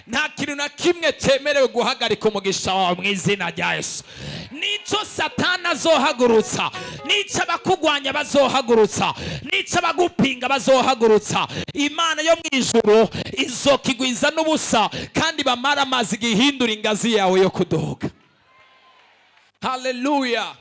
Nta kintu na kimwe cyemerewe guhagarika umugisha wawe mu izina rya Yesu. Nico Satani azohagurutsa, nico abakugwanya bazohagurutsa, nico abagupinga bazohagurutsa, Imana yo mu ijuru izokigwiza n'ubusa kandi bamara amazi igihindura ingazi yawe yo kuduga. Haleluya.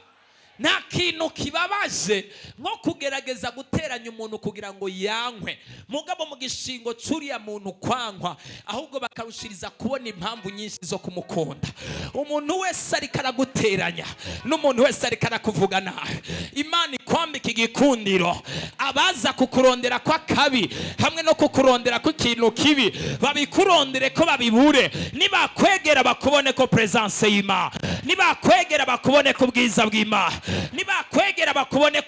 Nta kintu kibabaje nko kugerageza guteranya umuntu kugira ngo yankwe, mugabo mu gishingo cyuriya muntu kwankwa, ahubwo bakarushiriza kubona impamvu nyinshi zo kumukunda. Umuntu wese ari karaguteranya n'umuntu wese ari karakuvuga nabi, Imana ikwambika igikundiro. Abaza kukurondera kwa kabi hamwe no kukurondera ku kintu kibi babikurondere ko babibure. Nibakwegera bakubone ko presence y'Imana, nibakwegera bakubone ko bwiza bw'Imana, nibakwegera bakubone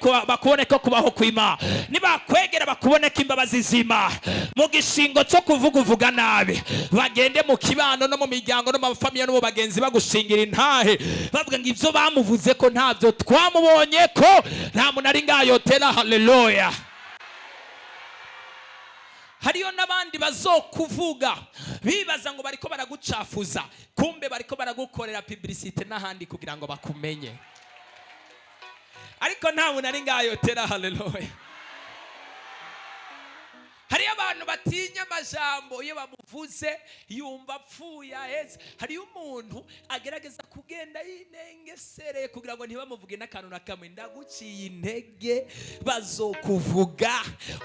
ko kubaho kw'Imana, nibakwegera bakubone ko imbabazi z'Imana. Mu gishingo cyo kuvuga nabi bagende mu kibano no mu miryango no mu family no mu bagenzi bagushingira intahe bavuga ngo ibyo bamuvuze ko ntabyo twamubonye ko nta muntu ari ngayotera. Haleluya. Hariyo n'abandi bazokuvuga bibaza ngo bariko baragucafuza, kumbe bariko baragukorera publicité n'ahandi kugira ngo bakumenye, ariko nta muntu ari ngayotera. Haleluya. Hari abantu batinya amajambo, iyo bamuvuze yumva apfuye aheze. Hari umuntu agerageza kugenda yinengesereye kugira ngo ntibamuvuge n'akantu na kamwe. Ndaguciye intege, bazokuvuga.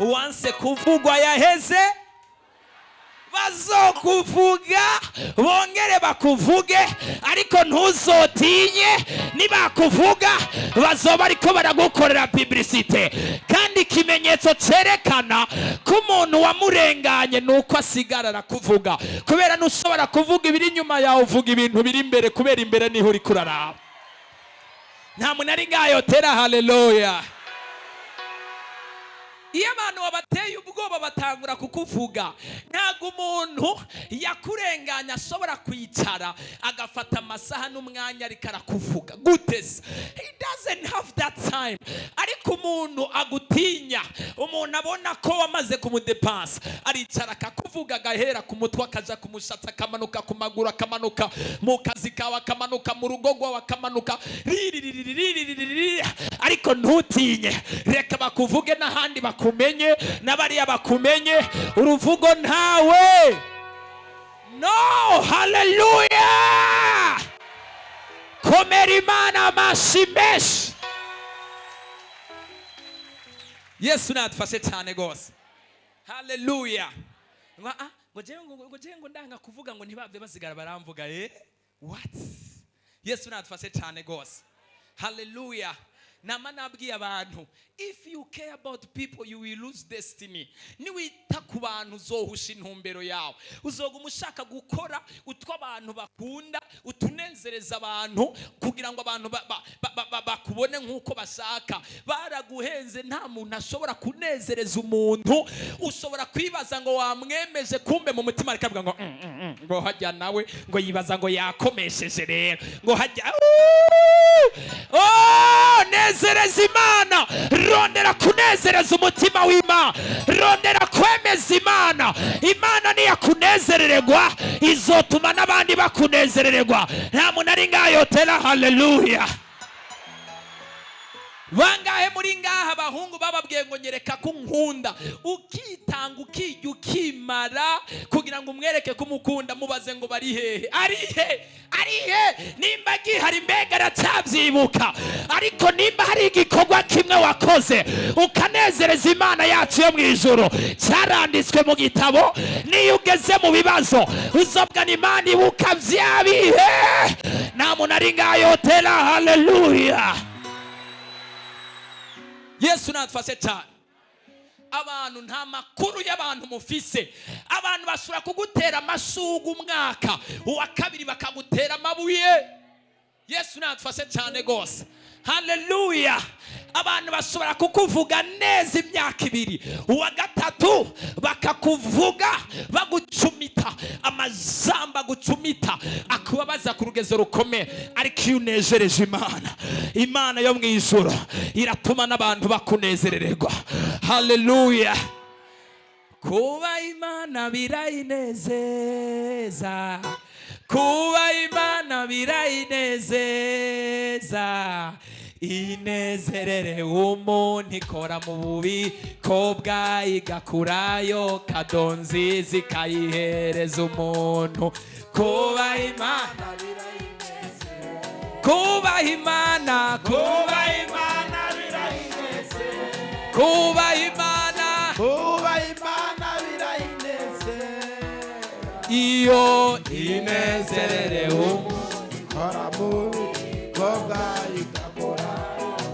Wanse kuvugwa yaheze, bazokuvuga bongere bakuvuge, ariko ntuzotinye. Nibakuvuga bazoba ariko baragukorera publicité, kandi ikimenyetso cyerekana ko umuntu wamurenganye nuko asigara arakuvuga. Kubera ntushobora kuvuga ibiri inyuma yawe, uvuga ibintu biri imbere, kubera imbere niho uri kuraraba. Nta muntu ari ngayotera. Haleluya. Iyo abantu babateye ubwoba batangura kukuvuga, ntago umuntu yakurenganya ashobora kwicara agafata amasaha n'umwanya ariko arakuvuga. Guteze, he doesn't have that time. Ariko umuntu agutinya, umuntu abona ko wamaze kumudepansa, aricara akakuvuga, agahera ku mutwe akaja ku mushatsi, akamanuka ku maguru, akamanuka mu kazi kawe, akamanuka mu rugo rwawe, akamanuka. Ariko ntutinye, reka bakuvuge n'ahandi bakumenye, n'abariya bakumenye, uruvugo ntawe. No. Haleluya. Komera Imana amashyi menshi. Yesu natufashe cyane gose. Haleluya. Ngo jengo ndanga kuvuga ngo ntibave basigara baramvuga. What? Yesu natufashe cyane gose. Haleluya. Nama nabwiye abantu, if you care about people you will lose destiny. Niwita ku bantu uzohusha intumbero yawe, uzoguma ushaka gukora utwo abantu bakunda, utunezereza abantu kugira ngo abantu bakubone nk'uko bashaka. Baraguhenze, nta muntu ashobora kunezereza umuntu. Ushobora kwibaza ngo wamwemeje, kumbe mu mutima arikavuga ngo hajya nawe ngo yibaza ngo yakomesheje rero ngo hajya. Nezereza Imana, rondera kunezereza umutima w'Imana, rondera kwemeza Imana. Imana niyakunezerererwa izotuma n'abandi bakunezerererwa. Nta muntu ari ngayotera. Haleluya. Bangahe muri ngaha abahungu bababwiye ngo nyereka ko nkunda, ukitanga ukijya ukimara kugira ngo umwereke ko umukunda. Mubaze ngo bari hehe? Ari he? Nimba gihari mbega aracyabyibuka, ariko nimba hari igikorwa kimwe wakoze ukanezereza Imana yacu yo mu ijuru, cyaranditswe mu gitabo. Niyo ugeze mu bibazo uzobwa Imana ibuka bya bihe. Nta muntu ari ngayotera. Haleluya. Yesu natufashe cyane. Abantu nta makuru y'abantu mufise. Abantu bashobora kugutera amashugu umwaka, uwa kabiri bakagutera amabuye. Yesu natufashe cyane gose. Haleluya. abantu bashobora kukuvuga neza imyaka 2, uwa gatatu bakakuvuga bagucumita amajambo agucumita akubabaza ku rugezo rukomeye. Ariko iyo unejereje Imana yo mu ijuru iratuma n'abantu bakunezerererwa. Haleluya. Kuba Imana birayinezeza, kuba Imana birayinezeza, inezerere umuntu ikora mu bubiko bwayo igakurayo kadonzi zikayihereza umuntu. Kuba Imana birayinezeza, kuba Imana, kuba Imana birayinezeza, kuba Imana, kuba Imana birayinezeza, iyo inezerere umuntu ikora mu bubiko bwayo igakura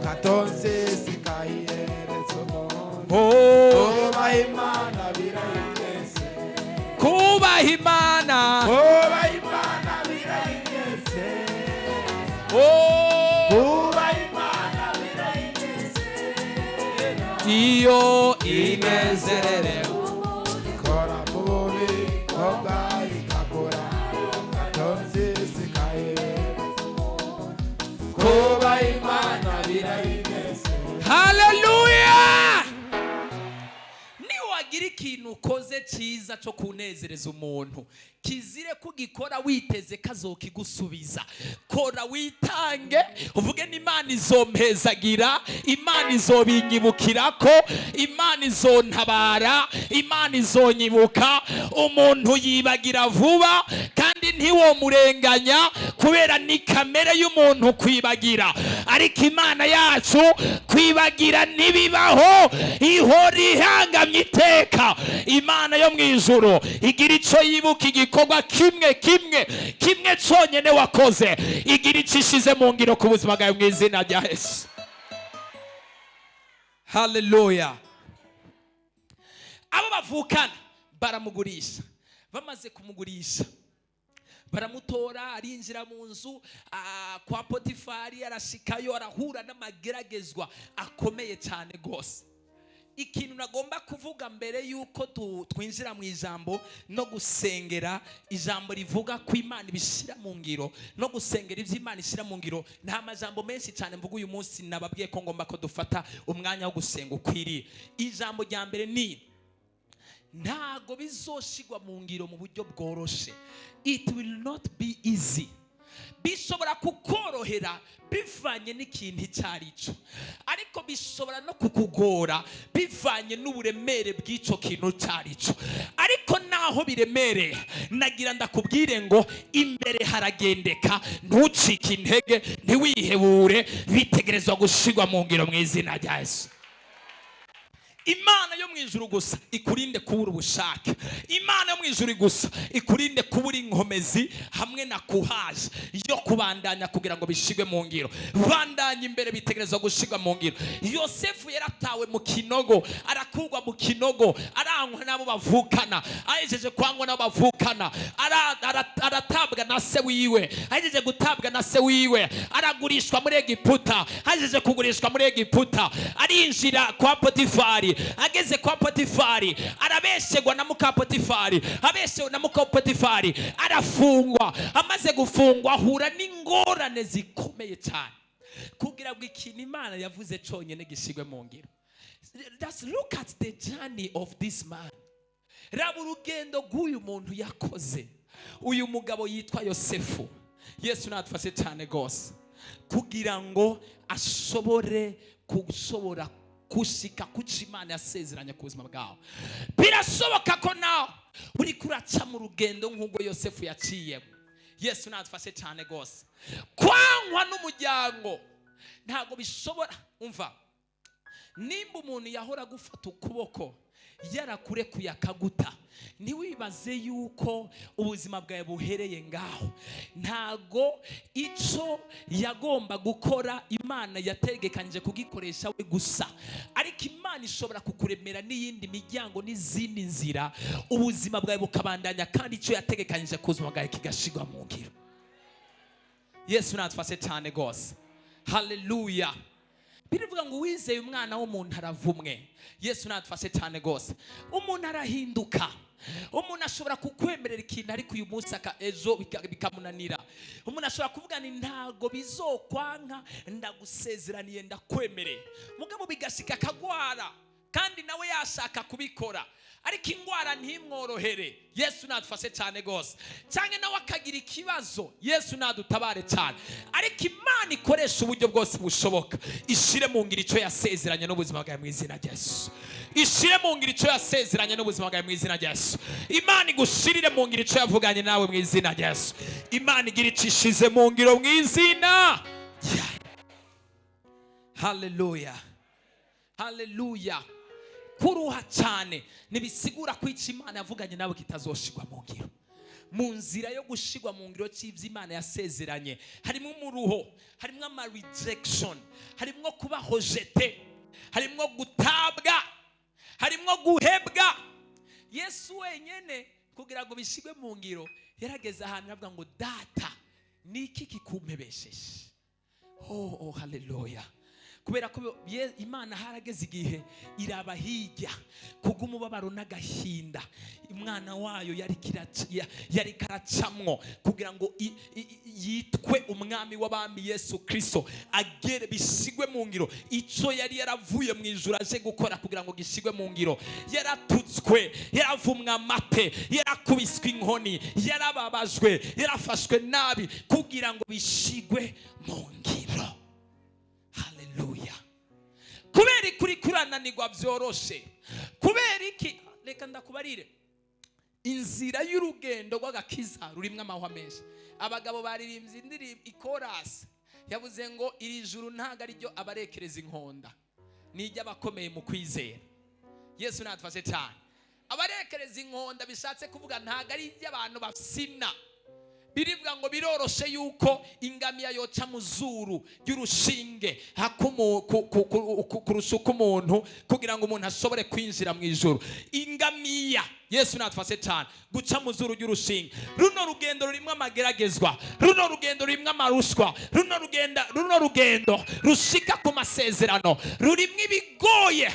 kadonzi zikayihereza umuntu. Kuba Imana birayinezeza, kuba Imana, kuba Imana birayinezeza, kuba Imana birayinezeza, iyo inezerere ikora mu bubiko bwayo igakura kadonzi zikayihereza umuntu. Kuba Imana birayinezeza. Haleluya. Niwagira ikintu ukoze cyiza cyo kunezereza umuntu, kizire kugikora witeze kazokigusubiza. Kora witange uvuge n'Imana izompezagira, Imana izobinyibukirako, Imana izontabara, Imana izonyibuka. Umuntu yibagira vuba kandi ntiwomurenganya kubera ni kamere y'umuntu kwibagira. Ariko Imana yacu kwibagira nibibaho, ihora ihangamye iteka. Imana yo mu ijuru igira icyo yibuka igikorwa kimwe cyonyine wakoze, igira icyo ishize mu ngiro ku buzima bwawe mu izina rya Yesu. Haleluya. Abo bavukana baramugurisha, bamaze kumugurisha baramutora, arinjira mu nzu kwa Potifari, arashikayo arahura n'amageragezwa akomeye cyane gose. Ikintu nagomba kuvuga mbere yuko twinjira mu ijambo no gusengera, ijambo rivuga ko Imana ibishira mu ngiro no gusengera ivyo Imana ishira mu ngiro. Nta majambo menshi cyane mvuga uyu munsi, nababwiye ko ngomba ko dufata umwanya wo gusenga ukwiriye. Ijambo rya mbere ni ntago bizoshigwa mu ngiro mu buryo bworoshe. It will not be easy. Bishobora kukorohera bivanye n'ikintu cyarico, ariko bishobora no kukugora bivanye n'uburemere bw'ico kintu cyarico. Ariko naho biremereye, nagira ndakubwire ngo imbere haragendeka, ntucike intege, ntiwihebure, bitegerezwa gushigwa mu ngiro mu izina rya Yesu. Imana yo mu ijuru gusa ikurinde kubura ubushake. Imana yo mu ijuru gusa ikurinde kubura inkomezi hamwe na kuhaje yo kubandanya kugira ngo bishigwe mu ngiro. Bandanya imbere, bitegerezwa gushigwa mu ngiro. Yosefu yaratawe mu kinogo, arakugwa mu kinogo, arankwa nabo bavukana, ajeje kwangwa nabo bavukana, aratabwa na se wiwe, ajeje gutabwa na se wiwe, aragurishwa muri Egiputa, ajeje kugurishwa muri Egiputa, arinjira kwa Potifari. Ageze kwa Potifari arabeshegwa na muka Potifari, abeshewe na muka Potifari arafungwa. Amaze gufungwa ahura n'ingorane zikomeye cyane kugira ngo ikintu Imana yavuze cyonyine gishigwe mu ngiro. Just look at the journey of this man. Raba urugendo rw'uyu muntu yakoze. Uyu mugabo yitwa Yosefu. Yesu natufashe cyane gose kugira ngo ashobora kushika kuca Imana yasezeranye ku buzima bwawe. Birashoboka ko nawe uri kuraca mu rugendo nk'ubwo Yosefu yaciyemo. Yesu natufashe cyane gose. Kwankwa n'umuryango ntago bishobora. Umva, nimba umuntu yahora gufata ukuboko yarakurekuye akaguta, ntiwibaze yuko ubuzima bwawe buhereye ngaho. Ntago ico yagomba gukora Imana yategekanje kugikoresha we gusa, ariko Imana ishobora kukuremera n'iyindi miryango n'izindi nzira, ubuzima bwawe bukabandanya kandi ico yategekanje ku buzima bwawe kigashigwa mu ngiro. Yesu natufashe cyane gose. Haleluya. birivuga ngo wizeye umwana w'umuntu aravumwe. Yesu natufashe cyane gose. Umuntu arahinduka. Umuntu ashobora kukwemerera ikintu ariko uyu munsi ejo bikamunanira. Umuntu ashobora kuvuga ni ntago bizokwanka, ndagusezeraniye ndakwemereye, mugabo bigashika akagwara kandi nawe yashaka kubikora ariko ingwara ntimworohere. Yesu natufashe cyane gose. Cyangwa nawe akagira ikibazo, Yesu nadutabare cyane. Ariko Imana ikoresha uburyo bwose bushoboka ishire mu ngiro icyo yasezeranye n'ubuzima bwawe mu izina rya Yesu. Ishire mu ngiro icyo yasezeranye n'ubuzima bwawe mu izina rya Yesu. Imana igushirire mu ngiro icyo yavuganye nawe mu izina rya Yesu. Imana igira icishize mu ngiro mu izina. Hallelujah. Hallelujah. Kuruha cyane nibisigura ko icyo Imana yavuganye nawe kitazoshigwa mu ngiro. Mu nzira yo gushigwa mu ngiro cy'ibyo Imana yasezeranye harimo umuruho, harimo ama rejection, harimo kuba hojete, harimo gutabwa, harimo guhebwa. Yesu wenyene kugira ngo bishigwe mu ngiro yarageze ahantu aravuga ngo data niki kikumpebesheje. Oh hallelujah. Kubera ko Imana harageze igihe iraba hirya kubw'umubabaro n'agahinda umwana wayo yari karacamwo kugira ngo yitwe umwami w'abami Yesu Kristo agere bishigwe mu ngiro icyo yari yaravuye mu ijuru aje gukora kugira ngo gishigwe mu ngiro. Yaratutswe, yaravumwa amate, yarakubiswe inkoni, yarababajwe, yarafashwe nabi kugira ngo bishigwe mu ngiro. Hallelujah. Kubera kuri kurananirwa byoroshe, kubera iki reka ndakubarire inzira y'urugendo rw'agakiza rurimwe amahwa menshi. Abagabo baririmbye indirimbo ikorasi yavuze ngo iri juru ntago ari ryo abarekereza inkonda, nijya abakomeye mu kwizera. Yesu natufashe cyane. Abarekereza inkonda bishatse kuvuga ntago ari iby'abantu basina. Birivuga ngo biroroshe yuko ingamiya yoca mu zuru y'urushinge kurusha umuntu kugira ngo umuntu ashobore kwinjira mu ijuru. Ingamiya Yesu natufashe cyane guca mu zuru y'urushinge. Runo rugendo rurimo amageragezwa, runo rugendo rurimo amarushwa, runo rugendo rushika ku masezerano rurimo ibigoye.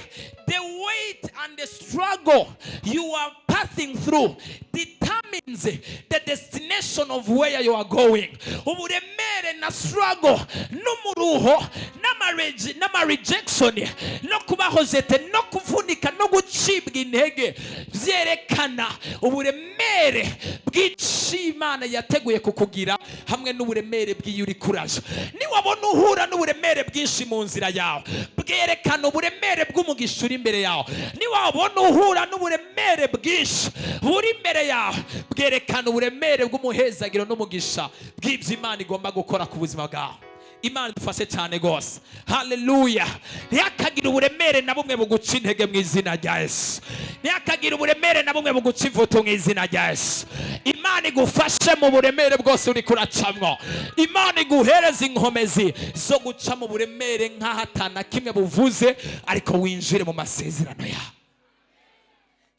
The weight and the struggle you are passing through determines the destination of where you are going. Uburemere na struggle n'umuruho n'ama rejection no kubahozete no kuvunika no gucibwa intege byerekana uburemere bw'Imana yateguye kukugira hamwe n'uburemere bw'iyuri kuraje. Niwabona uhura n'uburemere bwinshi mu nzira yawe bwerekana uburemere bw'umugisha uri imbere yawe. Niwabona uhura n'uburemere bwinshi buri imbere yawe bwerekana uburemere bw'umuhezagiro n'umugisha bw'ibyo Imana igomba gukora ku buzima bwawe. Imana dufashe cyane gose. Hallelujah. Ntihakagira uburemere na bumwe buguca intege mu izina rya Yesu. Ntihakagira uburemere na bumwe buguca ivuto mu izina rya Yesu. Imana igufashe mu buremere bwose uri kuracamwo. Imana iguhereza inkomezi zo guca mu buremere nk'ahatana kimwe buvuze ariko winjire mu masezerano yawe.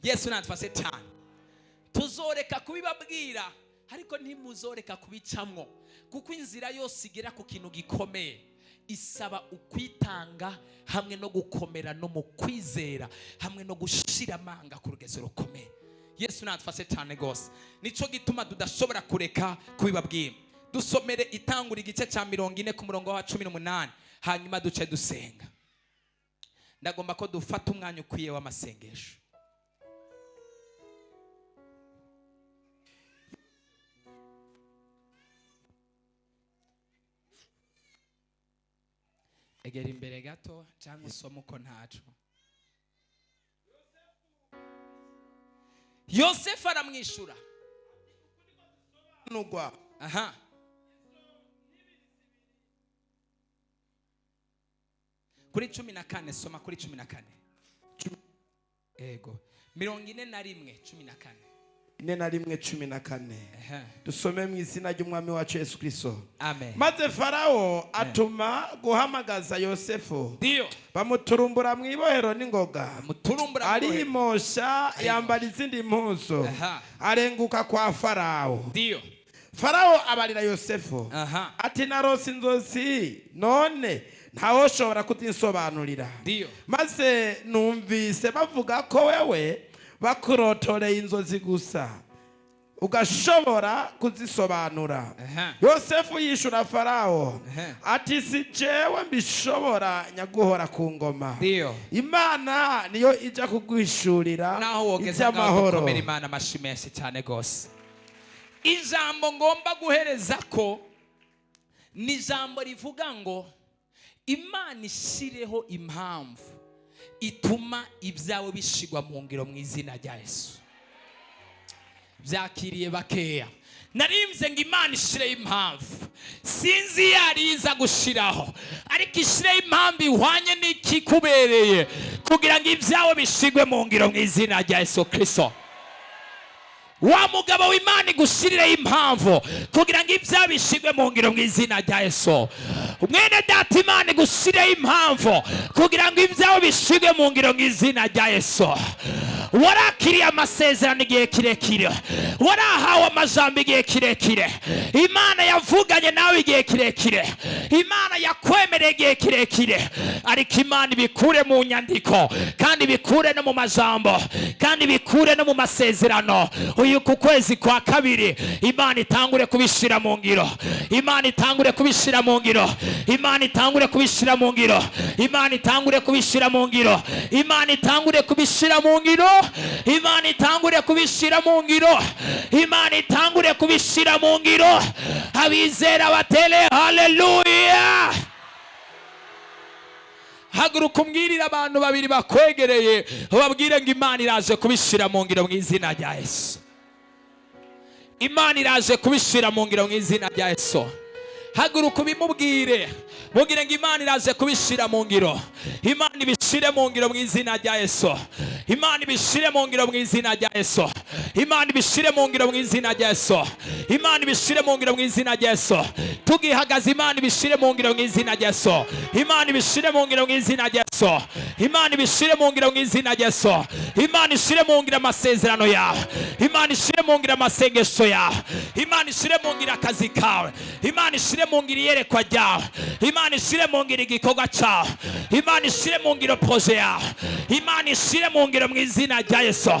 Yesu natufashe cyane. Tuzoreka kubibabwira ariko ntimuzoreka kubicamwo, kuko inzira yose igera ku kintu gikomeye isaba ukwitanga hamwe no gukomera no mu kwizera hamwe no gushira amanga ku rugezo rukomeye. Yesu natufashe cyane gose. Nico gituma tudashobora kureka kubibabwira. Dusomere Itangura igice cya 40 ku murongo wa 18 hanyuma duce dusenga. Ndagomba ko dufata umwanya ukwiye w'amasengesho. Egera imbere gato cyangwa usoma uko ntaco. Yosefu aramwishura. Nugwa. Aha. Kuri 14 soma kuri 14. Ego. 41:14. 41:14. Dusome mu izina ry'umwami wacu Yesu Kristo. Amen. Maze Farao atuma guhamagaza Yosefu. Dio. Bamuturumbura mu ibohero n'ingoga. Arimosha yambara izindi mpuzo. Arenguka kwa Farao. Dio. Farao abarira Yosefu ati narose inzozi none ntawe ushobora kutinsobanurira. Maze numvise bavuga ko wewe bakurotoreye inzozi gusa ugashobora kuzisobanura. Yosefu yishura Farawo ati si jewe mbishobora nyaguhora ku ngoma. Imana niyo ija kuguhishurira iby'amahoro. Imana mashimeshe cyane gose. Ijambo ngomba guhereza ko ni ijambo rivuga ngo Imana ishireho impamvu ituma ibyawe bishigwa mu ngiro mu izina rya Yesu. Byakiriye bakeya. Narimze ngo Imana ishireho impamvu, sinzi yariza gushiraho, ariko ishireho impamvu ihwanye n'ikikubereye kugira ngo ibyawe bishigwe mu ngiro mu izina rya Yesu Kristo. Wa mugabo w'Imana igushyirireho impamvu kugira ngo ibyawe bishigwe mu ngiro mu izina rya Yesu. Mwene data, Imana igushyirireho impamvu kugira ngo ibyawe bishigwe mu ngiro mu izina rya Yesu. Warakiriye amasezerano igihe kirekire, warahawe amajambo igihe kirekire, Imana yavuganye nawe igihe kirekire, Imana yakwemereye igihe kirekire, ariko Imana ibikure mu nyandiko kandi bikure no mu majambo kandi bikure no mu masezerano. Uyu ku kwezi kwa kabiri Imana itangure kubishira mu ngiro, Imana itangure kubishira mu ngiro, Imana itangure kubishira mu ngiro, Imana itangure kubishira mu ngiro, Imana itangure kubishira mu ngiro, Imana itangure kubishira mu ngiro, Imana itangure kubishira mu ngiro. Abizera batele haleluya. Haguruka umbwirire abantu babiri bakwegereye, ubabwire ngo Imana iraje kubishira mu ngiro mu izina rya Yesu. Imana iraje kubishira mu ngiro mu izina rya Yesu. Haguruka ubimubwire, mubwire ngo Imana iraje kubishira mu ngiro. Imana ibishire mu ngiro mu izina rya Yesu. Imana ibishire mu ngiro mu izina rya Yesu. Imana ibishire mu ngiro mu izina rya Yesu. Imana ibishire mu ngiro mu izina rya Yesu. Tugihagaze Imana ibishire mu ngiro mu izina rya Yesu. Imana ibishire mu ngiro mu izina rya Yesu. Imana ibishire mu ngiro mu izina rya Yesu. Imana ishire mu ngiro amasezerano yawe. Imana ishire mu ngiro amasengesho yawe. Imana ishire mu ngiro akazi kawe. Imana ishire mu ngiro iyerekwa ryawe. Imana ishire mu ngiro igikorwa cyawe. Imana ishire mu ngiro proje yawe. Imana ishire mu ngiro mu izina rya Yesu.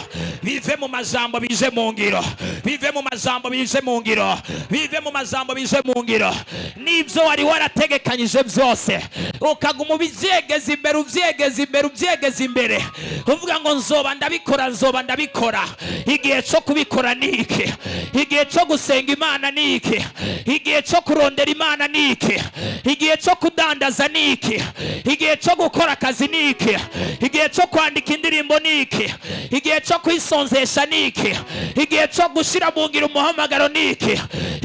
Bive mu majambo bije mu ngiro, bive mu majambo bije mu ngiro, bive mu majambo bije mu ngiro. Nibyo wari warategekanyije byose ukaguma ubyegeza imbere, ubyegeza imbere, ubyegeza imbere, uvuga ngo nzoba ndabikora, nzoba ndabikora. Igihe cyo kubikora ni iki? Igihe cyo gusenga Imana ni iki? Igihe cyo kurondera Imana ni iki? Igihe cyo kudandaza ni iki? Igihe cyo gukora akazi ni iki? Igihe cyo kwandika indirimbo ni iki? Igihe cyo kwisonzesha ni iki? Igihe cyo gushira mu ngiro umuhamagaro ni iki?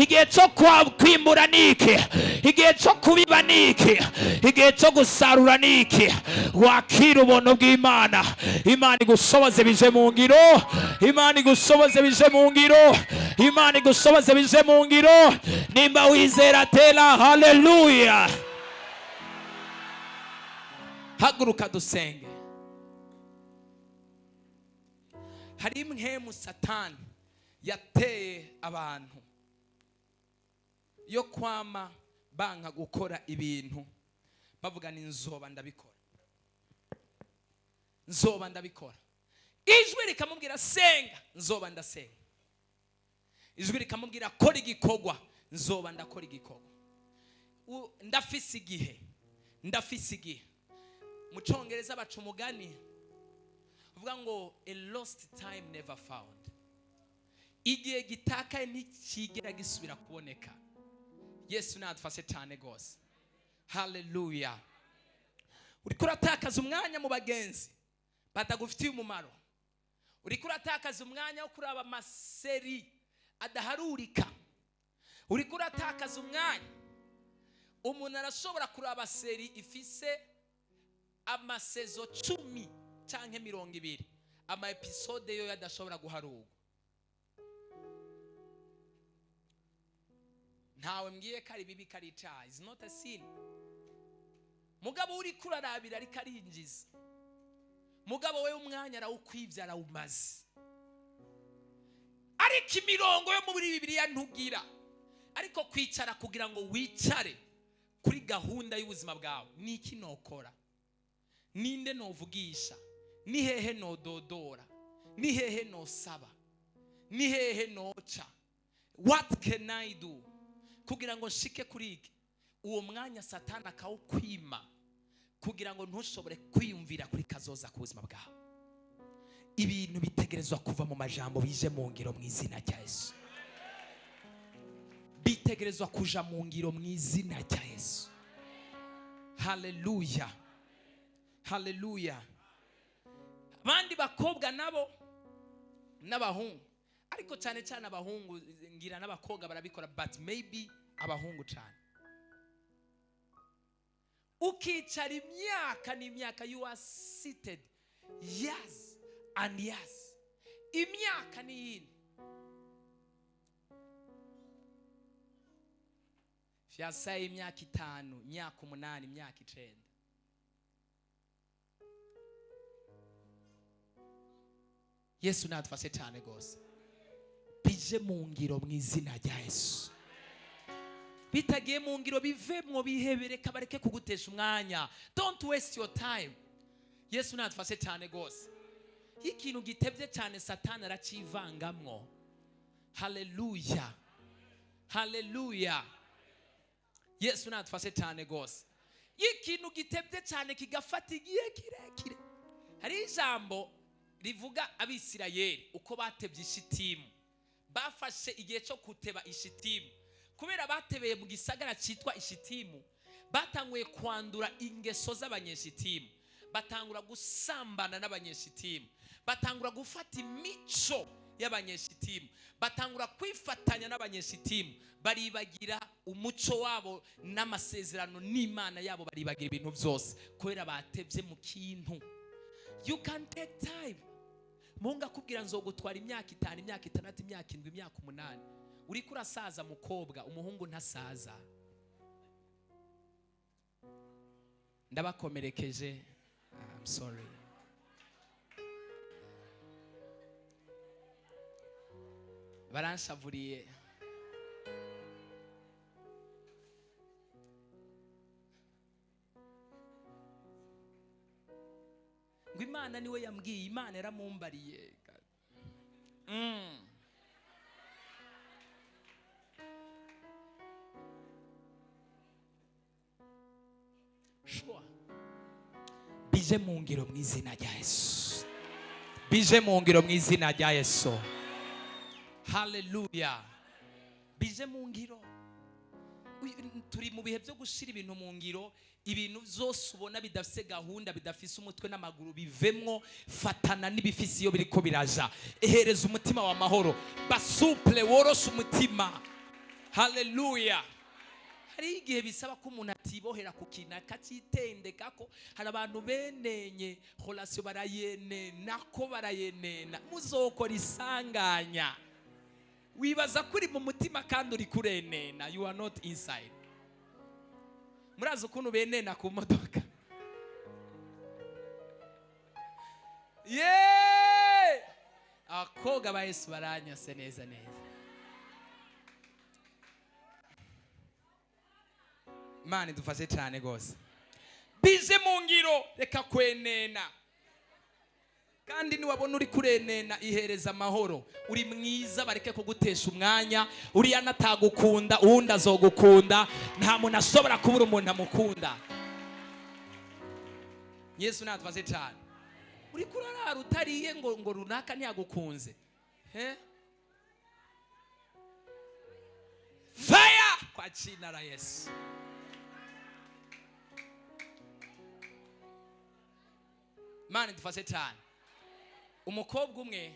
Igihe cyo kwimbura ni iki? Igihe cyo kubiba ni iki? Igihe cyo gusarura ni iki? Wakira ubuntu bw'Imana. Imana igushoboze bije mu ngiro, Imana igushoboze bije mu ngiro, Imana igushoboze bije mu ngiro. Nimba wizera tela haleluya. Haguruka dusenge. Hari impwemu Satani yateye abantu yo kwama banka gukora ibintu bavuga ni nzoba ndabikora, nzoba ndabikora. Ijwi rikamubwira senga, nzoba ndasenga. Ijwi rikamubwira kora igikorwa, nzoba ndakora igikorwa. Ndafise igihe, ndafise igihe. Mu Cyongereza baca umugani uvuga ngo a lost time never found. Igihe gitakaye ntikigera gisubira kuboneka. Yesu nadufashe cyane gose. Haleluya. Uriko uratakaza umwanya mu bagenzi batagufitiye umumaro. Uriko uratakaza umwanya wo kuraba amaseri adaharurika. Uriko uratakaza umwanya. Umuntu arashobora kuraba seri ifise amasezo 10 canke 20, ama episode yo yadashobora guharurwa. Ntawe mbwiye kari bibi kari icyaha, is not a sin. Mugabo uri kurarabira ari karinjiza. Mugabo we umwanya arawukwivya arawumaze. Ariko imirongo yo muri Bibiliya ntugira. Ariko kwicara kugira ngo wicare kuri gahunda y'ubuzima bwawe, ni iki nokora, ninde novugisha, ni hehe nododora, ni hehe nosaba, ni hehe noca, what can I do kugira ngo nshike kuri iki. Uwo mwanya Satani akawukwima kugira ngo ntushobore kwiyumvira kuri kazoza ku buzima bwawe. Ibintu bitegerezwa kuva mu majambo bije mu ngiro mu izina rya Yesu. Bitegerezwa kuja mu ngiro mu izina rya Yesu. Haleluya, haleluya. Abandi bakobwa nabo n'abahungu, ariko cyane cyane abahungu, ngira n'abakobwa barabikora, but maybe abahungu cyane. Ukicara imyaka n'imyaka, you are seated years and years, imyaka n'iyindi. Vyasaye imyaka 5, imyaka 8, imyaka 9. Yesu natufashe cyane gose. Bije mu ngiro mu izina rya Yesu. Bitagiye mu ngiro bivemwo, bihebere, kabareke kugutesha umwanya. Don't waste your time. Yesu natufashe cyane gose. Ikintu gitevye cyane Satani aracivangamwo. Haleluya, haleluya. Yesu natufashe cyane gose. Ikintu gitevye cyane kigafata igihe kirekire. Hari ijambo rivuga Abisirayeli uko batevye ishitimu. Bafashe igihe cyo kuteba ishitimu. Kubera batebeye mu gisagara cyitwa ishitimu, batanguye kwandura ingeso z'abanyeshitimu, batangura gusambana n'abanyeshitimu, batangura gufata imico y'abanyeshitimu, batangura kwifatanya n'abanyeshitimu, baribagira umuco wabo n'amasezerano n'Imana yabo, baribagira ibintu byose kubera batevye mu kintu. You can take time. Munga kubwira nzogutwara imyaka 5, imyaka 6, imyaka 7, imyaka 8. Uriko urasaza mukobwa, umuhungu ntasaza. Ndabakomerekeje, I'm sorry. Baranshavuriye. Ngo Imana niwe yambwiye, Imana yaramumbariye. Bije mu ngiro mu izina rya Yesu. Bije mu ngiro mu izina rya Yesu. Haleluya. Bije mu ngiro. Turi mu bihe byo gushira ibintu mu ngiro. Ibintu byose ubona bidafise gahunda, bidafise umutwe n'amaguru, bivemwo. Fatana n'ibifisi iyo biriko biraja. Ehereza umutima wa mahoro, basuple, worosha umutima. Haleluya. Hari igihe bisaba ko umuntu atibohera ku kintu akacitendeka ko. Hari abantu benenye relation barayenena ko barayenena, muzokora isanganya. Wibaza kuri mu mutima kandi uri kurenena, you are not inside. Murazi ukuntu benena ku modoka. Akoga ba Yesu baranyase neza neza. Mani dufashe cyane gose. Bije mu ngiro, reka kwenena. Kandi niwabona uri kurenena, ihereza amahoro. Uri mwiza, bareke kugutesha umwanya. Uri anatagukunda, uwundi azogukunda. Nta muntu ashobora kubura umuntu amukunda. Yesu natufashe cyane. Uri kurarara utariye ngo runaka ntiyagukunze. Fire kwa jina la Yesu. Mani dufashe cyane. Umukobwa umwe